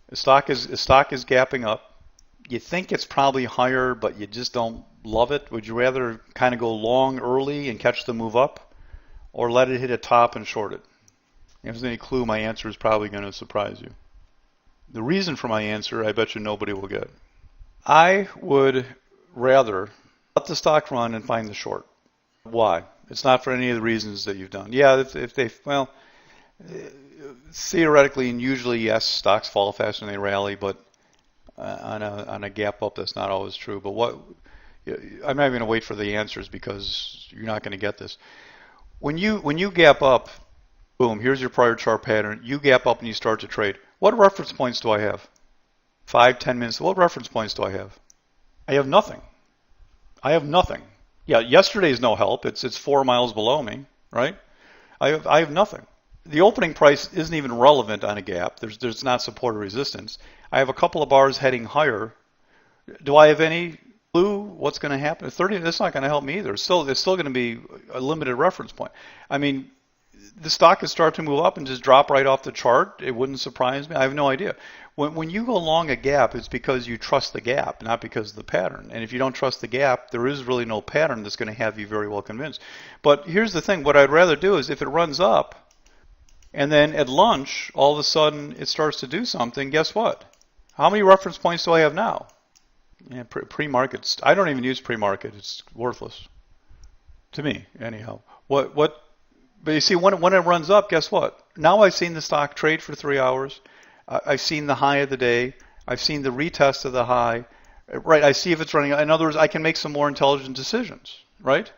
The stock is gapping up. You think it's probably higher, but you just don't love it. Would you rather kind of go long early and catch the move up or let it hit a top and short it? If there's any clue, my answer is probably going to surprise you. The reason for my answer, I bet you nobody will get. I would rather let the stock run and find the short. Why? It's not for any of the reasons that you've done. Yeah, if they, well, theoretically and usually, yes, stocks fall faster than they rally, but on a gap up, that's not always true. But I'm not even going to wait for the answers because you're not going to get this. When you gap up, boom, here's your prior chart pattern. You gap up and you start to trade. What reference points do I have? 5, 10 minutes. What reference points do I have? I have nothing. I have nothing. Yeah, yesterday's no help. It's 4 miles below me, right? I have nothing. The opening price isn't even relevant on a gap. There's not support or resistance. I have a couple of bars heading higher. Do I have any clue what's going to happen? 30. That's not going to help me either. It's still going to be a limited reference point. I mean, the stock could start to move up and just drop right off the chart. It wouldn't surprise me. I have no idea. When you go along a gap, it's because you trust the gap, not because of the pattern. And if you don't trust the gap, there is really no pattern that's going to have you very well convinced. But here's the thing. What I'd rather do is if it runs up and then at lunch, all of a sudden it starts to do something, guess what? How many reference points do I have now? Yeah, pre-market. I don't even use pre-market. It's worthless to me, anyhow. But you see, when it runs up, guess what? Now I've seen the stock trade for 3 hours. I've seen the high of the day. I've seen the retest of the high. Right, I see if it's running. In other words, I can make some more intelligent decisions, right?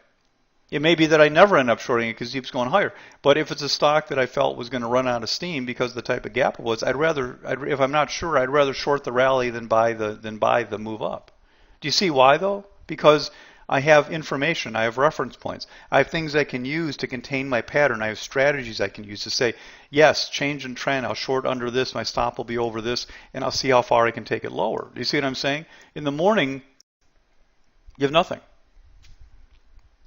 It may be that I never end up shorting it because it keeps going higher. But if it's a stock that I felt was going to run out of steam because of the type of gap it was, if I'm not sure, I'd rather short the rally than buy the move up. Do you see why, though? Because I have information, I have reference points, I have things I can use to contain my pattern, I have strategies I can use to say, yes, change in trend, I'll short under this, my stop will be over this, and I'll see how far I can take it lower. Do you see what I'm saying? In the morning, you have nothing.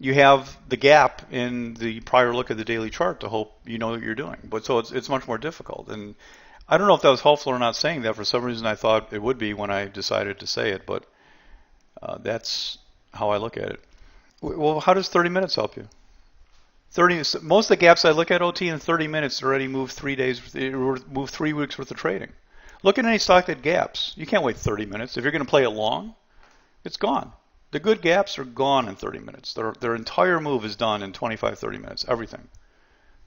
You have the gap in the prior look at the daily chart to hope you know what you're doing. But so it's much more difficult. And I don't know if that was helpful or not saying that. For some reason I thought it would be when I decided to say it, but that's how I look at it. Well, how does 30 minutes help you? Most of the gaps I look at, OT, in 30 minutes already move 3 weeks worth of trading. Look at any stock that gaps. You can't wait 30 minutes. If you're going to play it long, it's gone. The good gaps are gone in 30 minutes. Their entire move is done in 25, 30 minutes, everything.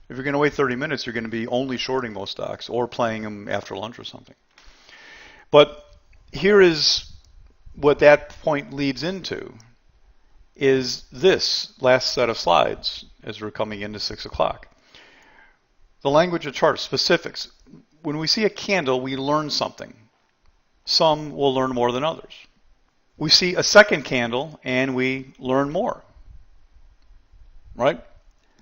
If you're going to wait 30 minutes, you're going to be only shorting most stocks or playing them after lunch or something. But here is what that point leads into. Is this last set of slides as we're coming into 6 o'clock. The language of charts, specifics. When we see a candle, we learn something. Some will learn more than others. We see a second candle and we learn more. Right?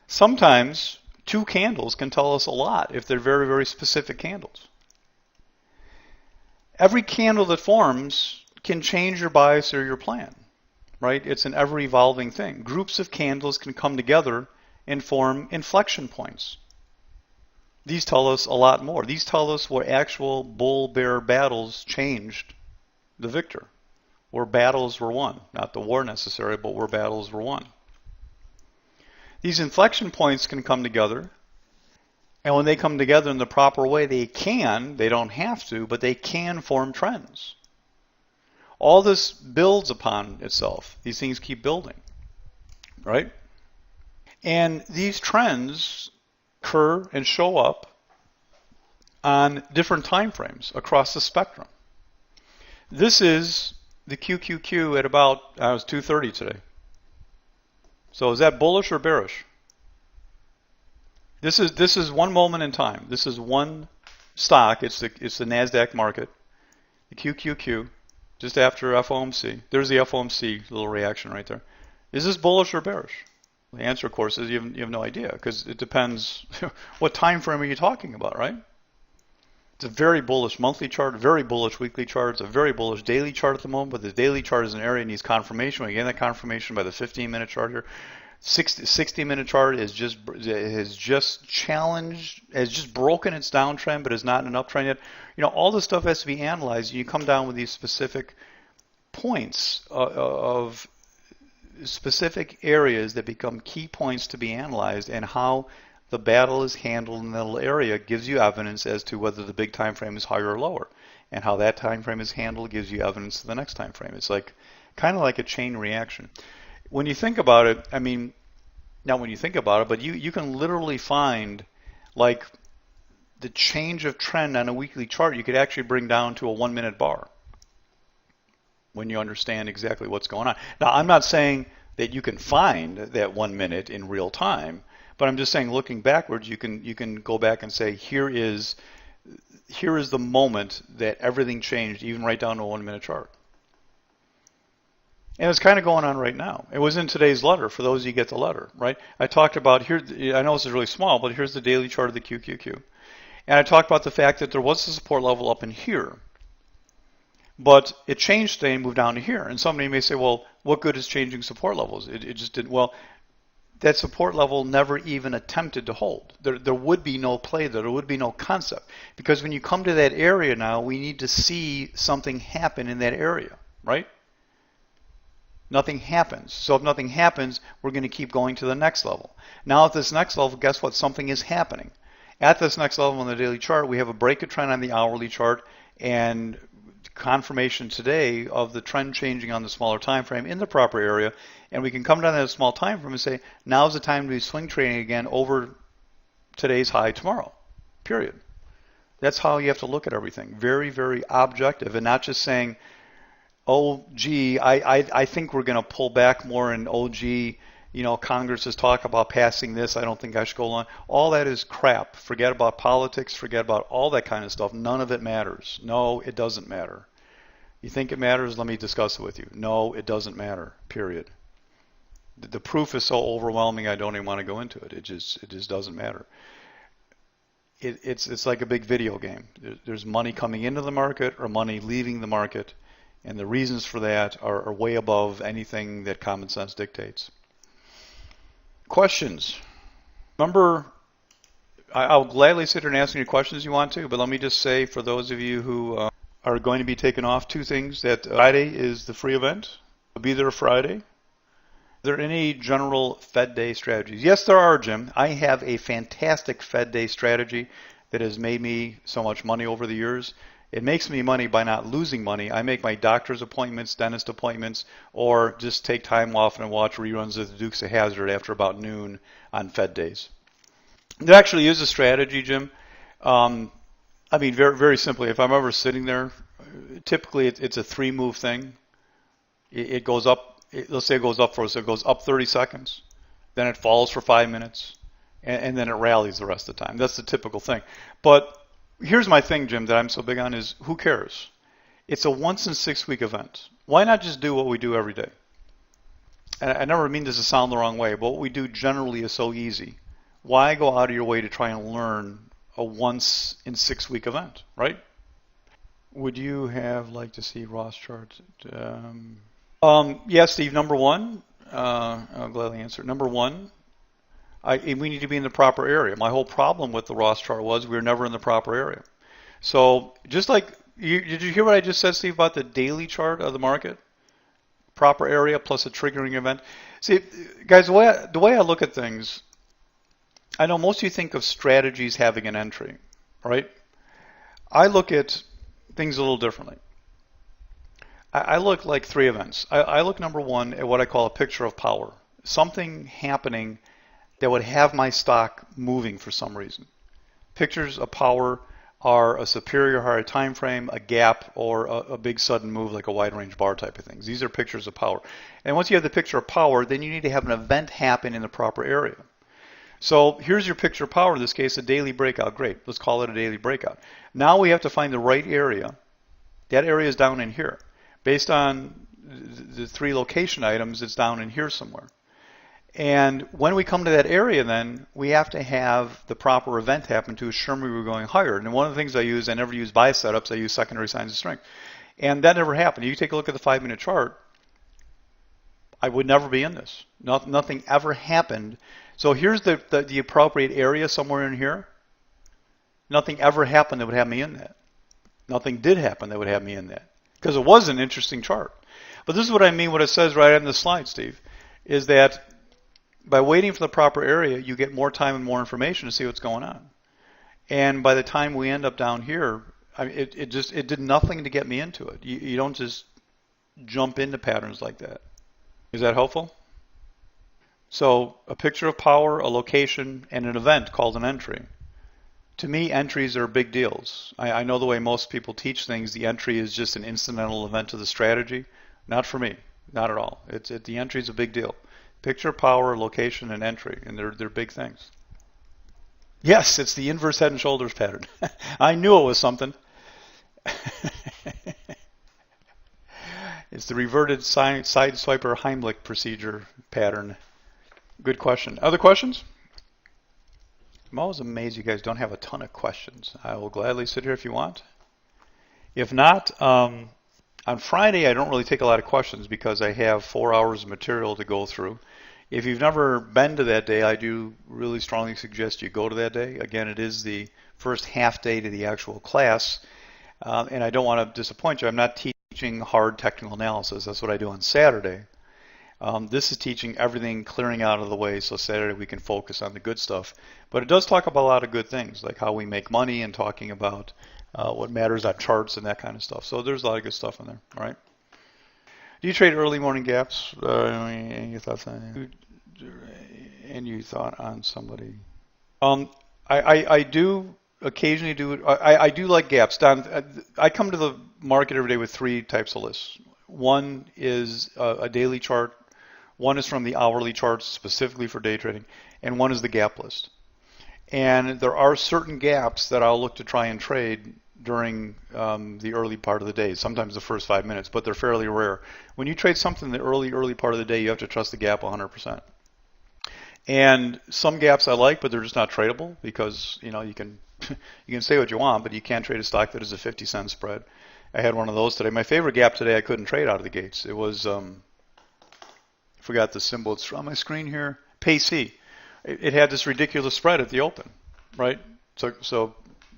Sometimes 2 candles can tell us a lot if they're very, very specific candles. Every candle that forms can change your bias or your plan. Right? It's an ever-evolving thing. Groups of candles can come together and form inflection points. These tell us a lot more. These tell us where actual bull-bear battles changed the victor, where battles were won. Not the war necessarily, but where battles were won. These inflection points can come together, and when they come together in the proper way, they don't have to, but they can form trends. All this builds upon itself. These things keep building, right? And these trends occur and show up on different time frames across the spectrum. This is the QQQ at about, it was 2:30 today. So is that bullish or bearish? This is one moment in time. This is one stock. It's the NASDAQ market, the QQQ. Just after FOMC. There's the FOMC little reaction right there. Is this bullish or bearish? The answer, of course, is you have no idea because it depends what time frame are you talking about, right? It's a very bullish monthly chart, a very bullish weekly chart, it's a very bullish daily chart at the moment, but the daily chart is an area that needs confirmation. We get that confirmation by the 15-minute chart here. 60-minute chart has just challenged, has just broken its downtrend, but is not in an uptrend yet. You know, all this stuff has to be analyzed. You come down with these specific points of specific areas that become key points to be analyzed, and how the battle is handled in that little area gives you evidence as to whether the big time frame is higher or lower, and how that time frame is handled gives you evidence to the next time frame. It's like kind of like a chain reaction. When you think about it, I mean, Now, when you think about it, but you can literally find like the change of trend on a weekly chart, you could actually bring down to a 1-minute bar when you understand exactly what's going on. Now, I'm not saying that you can find that 1 minute in real time, but I'm just saying looking backwards, you can go back and say, here is the moment that everything changed, even right down to a 1-minute chart. And it's kind of going on right now. It was in today's letter, for those of you who get the letter, right? I talked about here, I know this is really small, but here's the daily chart of the QQQ. And I talked about the fact that there was a support level up in here, but it changed today and moved down to here. And somebody may say, well, what good is changing support levels? It just didn't. Well, that support level never even attempted to hold. There would be no play there. There would be no concept. Because when you come to that area now, we need to see something happen in that area, right? Nothing happens. So if nothing happens, we're going to keep going to the next level. Now at this next level, guess what? Something is happening. At this next level on the daily chart, we have a break of trend on the hourly chart and confirmation today of the trend changing on the smaller time frame in the proper area. And we can come down to that small time frame and say, now's the time to be swing trading again over today's high tomorrow, period. That's how you have to look at everything. Very, very objective, and not just saying, oh, gee, I think we're going to pull back more, and oh, gee, Congress is talking about passing this. I don't think I should go along. All that is crap. Forget about politics. Forget about all that kind of stuff. None of it matters. No, it doesn't matter. You think it matters? Let me discuss it with you. No, it doesn't matter, period. The proof is so overwhelming, I don't even want to go into it. It just doesn't matter. It's like a big video game. There's money coming into the market or money leaving the market. And the reasons for that are way above anything that common sense dictates. Questions? Remember, I'll gladly sit here and answer any questions you want to, but let me just say for those of you who are going to be taking off, two things. That Friday is the free event. I'll be there Friday. Are there any general Fed Day strategies? Yes, there are, Jim. I have a fantastic Fed Day strategy that has made me so much money over the years. It makes me money by not losing money. I make my doctor's appointments, dentist appointments, or just take time off and watch reruns of the Dukes of Hazzard after about noon on Fed days. There actually is a strategy, Jim. I mean, very, very simply, if I'm ever sitting there, typically it's a 3-move thing. It goes up, let's say it goes up for us, it goes up 30 seconds, then it falls for 5 minutes, and then it rallies the rest of the time. That's the typical thing. But here's my thing, Jim, that I'm so big on is who cares? It's a once in 6 week event. Why not just do what we do every day? And I never mean this to sound the wrong way, but what we do generally is so easy. Why go out of your way to try and learn a once in 6 week event, right? Would you have liked to see Ross charts? Yes, Steve, number one, I'll gladly answer. Number one, we need to be in the proper area. My whole problem with the Ross chart was we were never in the proper area. So just like, did you hear what I just said, Steve, about the daily chart of the market? Proper area plus a triggering event. See, guys, the way I look at things, I know most of you think of strategies having an entry, right? I look at things a little differently. I look like 3 events. I look, number one, at what I call a picture of power. Something happening that would have my stock moving for some reason. Pictures of power are a superior higher time frame, a gap, or a big sudden move like a wide range bar type of things. These are pictures of power. And once you have the picture of power, then you need to have an event happen in the proper area. So here's your picture of power, in this case, a daily breakout. Great, let's call it a daily breakout. Now we have to find the right area. That area is down in here. Based on the 3 location items, it's down in here somewhere. And when we come to that area, then we have to have the proper event happen to assure me we're going higher. And one of the things I never use buy setups, I use secondary signs of strength. And that never happened. You take a look at the 5-minute chart, I would never be in this. Nothing ever happened. So here's the appropriate area somewhere in here. Nothing ever happened that would have me in that. Nothing did happen that would have me in that. Because it was an interesting chart. But this is what I mean, what it says right on the slide, Steve, is that by waiting for the proper area, you get more time and more information to see what's going on. And by the time we end up down here, it did nothing to get me into it. You don't just jump into patterns like that. Is that helpful? So a picture of power, a location, and an event called an entry. To me, entries are big deals. I know the way most people teach things, the entry is just an incidental event to the strategy. Not for me, not at all. The entry is a big deal. Picture, power, location, and entry, and they're big things. Yes, it's the inverse head and shoulders pattern. I knew it was something. It's the reverted side swiper Heimlich procedure pattern. Good question. Other questions? I'm always amazed you guys don't have a ton of questions. I will gladly sit here if you want. If not, on Friday I don't really take a lot of questions because I have 4 hours of material to go through. If you've never been to that day, I do really strongly suggest you go to that day. Again, it is the first half day to the actual class, and I don't want to disappoint you. I'm not teaching hard technical analysis. That's what I do on Saturday. This is teaching everything clearing out of the way, so Saturday we can focus on the good stuff. But it does talk about a lot of good things, like how we make money and talking about what matters on charts and that kind of stuff. So there's a lot of good stuff in there, all right? Do you trade early morning gaps? Any thoughts on any thought on somebody? I do occasionally do it. I do like gaps. Don, I come to the market every day with 3 types of lists. One is a daily chart. One is from the hourly charts specifically for day trading, and one is the gap list. And there are certain gaps that I'll look to try and trade during the early part of the day, sometimes the first 5 minutes, but they're fairly rare. When you trade something in the early part of the day, you have to trust the gap 100%. And some gaps I like, but they're just not tradable because you can you can say what you want, but you can't trade a stock that is a 50-cent spread. I had one of those today. My favorite gap today I couldn't trade out of the gates. It was I forgot the symbol. It's on my screen here. PayC. It had this ridiculous spread at the open, right? So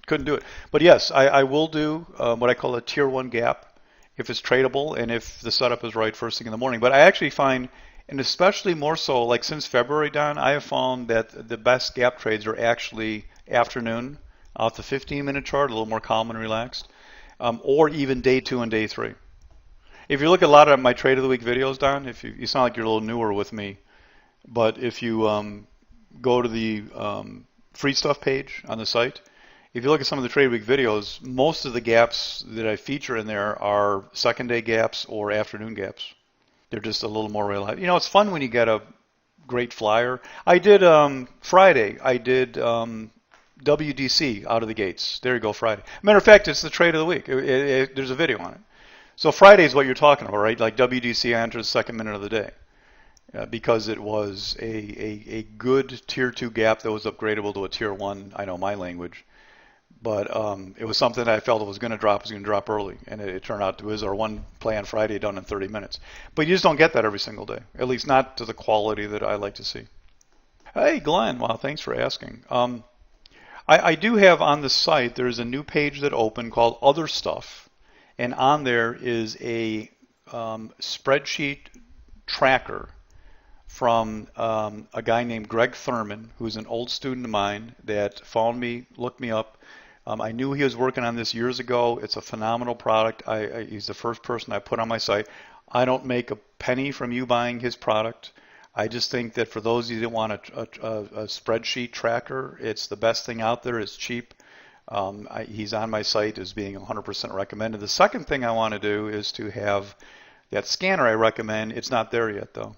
couldn't do it. But yes, I will do what I call a tier 1 gap if it's tradable and if the setup is right first thing in the morning. But I actually find, and especially more so, like since February, Don, I have found that the best gap trades are actually afternoon, off the 15-minute chart, a little more calm and relaxed, or even day 2 and day 3. If you look at a lot of my Trade of the Week videos, Don, if you sound like you're a little newer with me, but if you go to the free stuff page on the site, if you look at some of the Trade of the Week videos, most of the gaps that I feature in there are second day gaps or afternoon gaps. They're just a little more reliable. You know, it's fun when you get a great flyer. I did Friday. I did WDC out of the gates. There you go, Friday. Matter of fact, it's the Trade of the Week. There's a video on it. So Friday is what you're talking about, right? Like WDC, I entered the second minute of the day because it was a good tier 2 gap that was upgradable to a tier 1. I know my language. But it was something that I felt it was going to drop early, and it turned out to was our one play on Friday done in 30 minutes. But you just don't get that every single day, at least not to the quality that I like to see. Hey, Glenn, wow, thanks for asking. I do have on the site, there's a new page that opened called Other Stuff, and on there is a spreadsheet tracker from a guy named Greg Thurman, who's an old student of mine that found me, looked me up. I knew he was working on this years ago. It's a phenomenal product. He's the first person I put on my site. I don't make a penny from you buying his product. I just think that for those of you that want a spreadsheet tracker, it's the best thing out there. It's cheap. He's on my site as being 100% recommended. The second thing I want to do is to have that scanner I recommend. It's not there yet, though.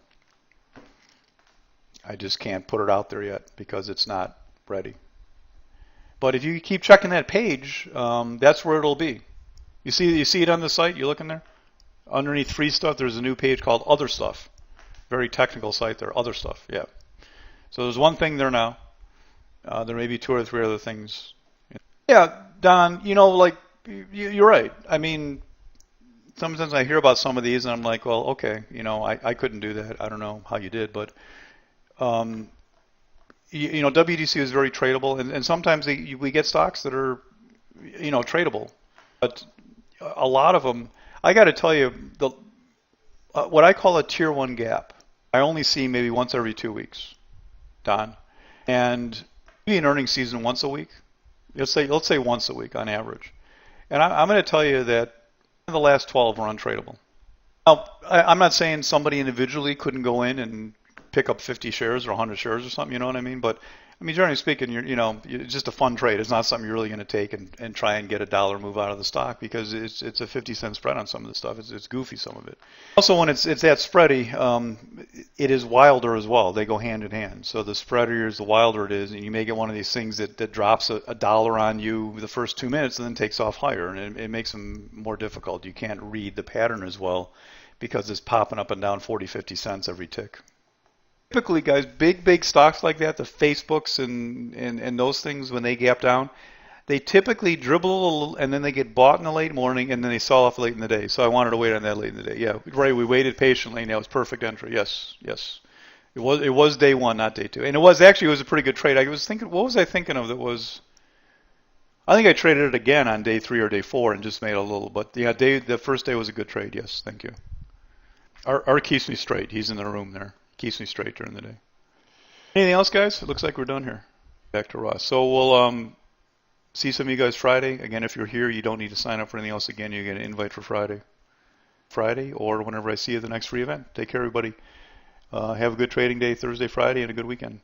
I just can't put it out there yet because it's not ready. But if you keep checking that page, that's where it'll be. You see it on the site? You looking there? Underneath free stuff, there's a new page called Other Stuff. Very technical site there. Other Stuff, yeah. So there's one thing there now. There may be 2 or 3 other things. Yeah, Don, like you're right. I mean, sometimes I hear about some of these and I'm like, well, okay, I couldn't do that. I don't know how you did, but WDC is very tradable, and sometimes we get stocks that are, tradable. But a lot of them, I got to tell you, what I call a tier 1 gap, I only see maybe once every 2 weeks, Don, and maybe an earnings season once a week. Let's say once a week on average. And I'm going to tell you that the last 12 are untradable. Now, I'm not saying somebody individually couldn't go in and pick up 50 shares or 100 shares or something, you know what I mean? But I mean, generally speaking, it's just a fun trade. It's not something you're really going to take and try and get a dollar move out of the stock, because it's a 50-cent spread on some of the stuff. It's goofy, some of it. Also, when it's that spready, it is wilder as well. They go hand in hand. So the spreadier is, the wilder it is, and you may get one of these things that drops a dollar on you the first 2 minutes and then takes off higher, and it makes them more difficult. You can't read the pattern as well because it's popping up and down 40, 50 cents every tick. Typically, guys, big stocks like that, the Facebooks and those things, when they gap down, they typically dribble a little, and then they get bought in the late morning, and then they sell off late in the day. So I wanted to wait on that late in the day. Yeah, right. We waited patiently, and that was perfect entry. Yes. It was day one, not day two, and it was a pretty good trade. I was thinking, what was I thinking of? That was, I think I traded it again on day 3 or day 4 and just made a little. But yeah, the first day was a good trade. Yes, thank you. Art keeps me straight. He's in the room there. Keeps me straight during the day. Anything else, guys? It looks like we're done here. Back to Ross. So we'll see some of you guys Friday. Again, if you're here, you don't need to sign up for anything else. Again, you get an invite for Friday, or whenever I see you at the next free event. Take care, everybody. Have a good trading day Thursday, Friday, and a good weekend.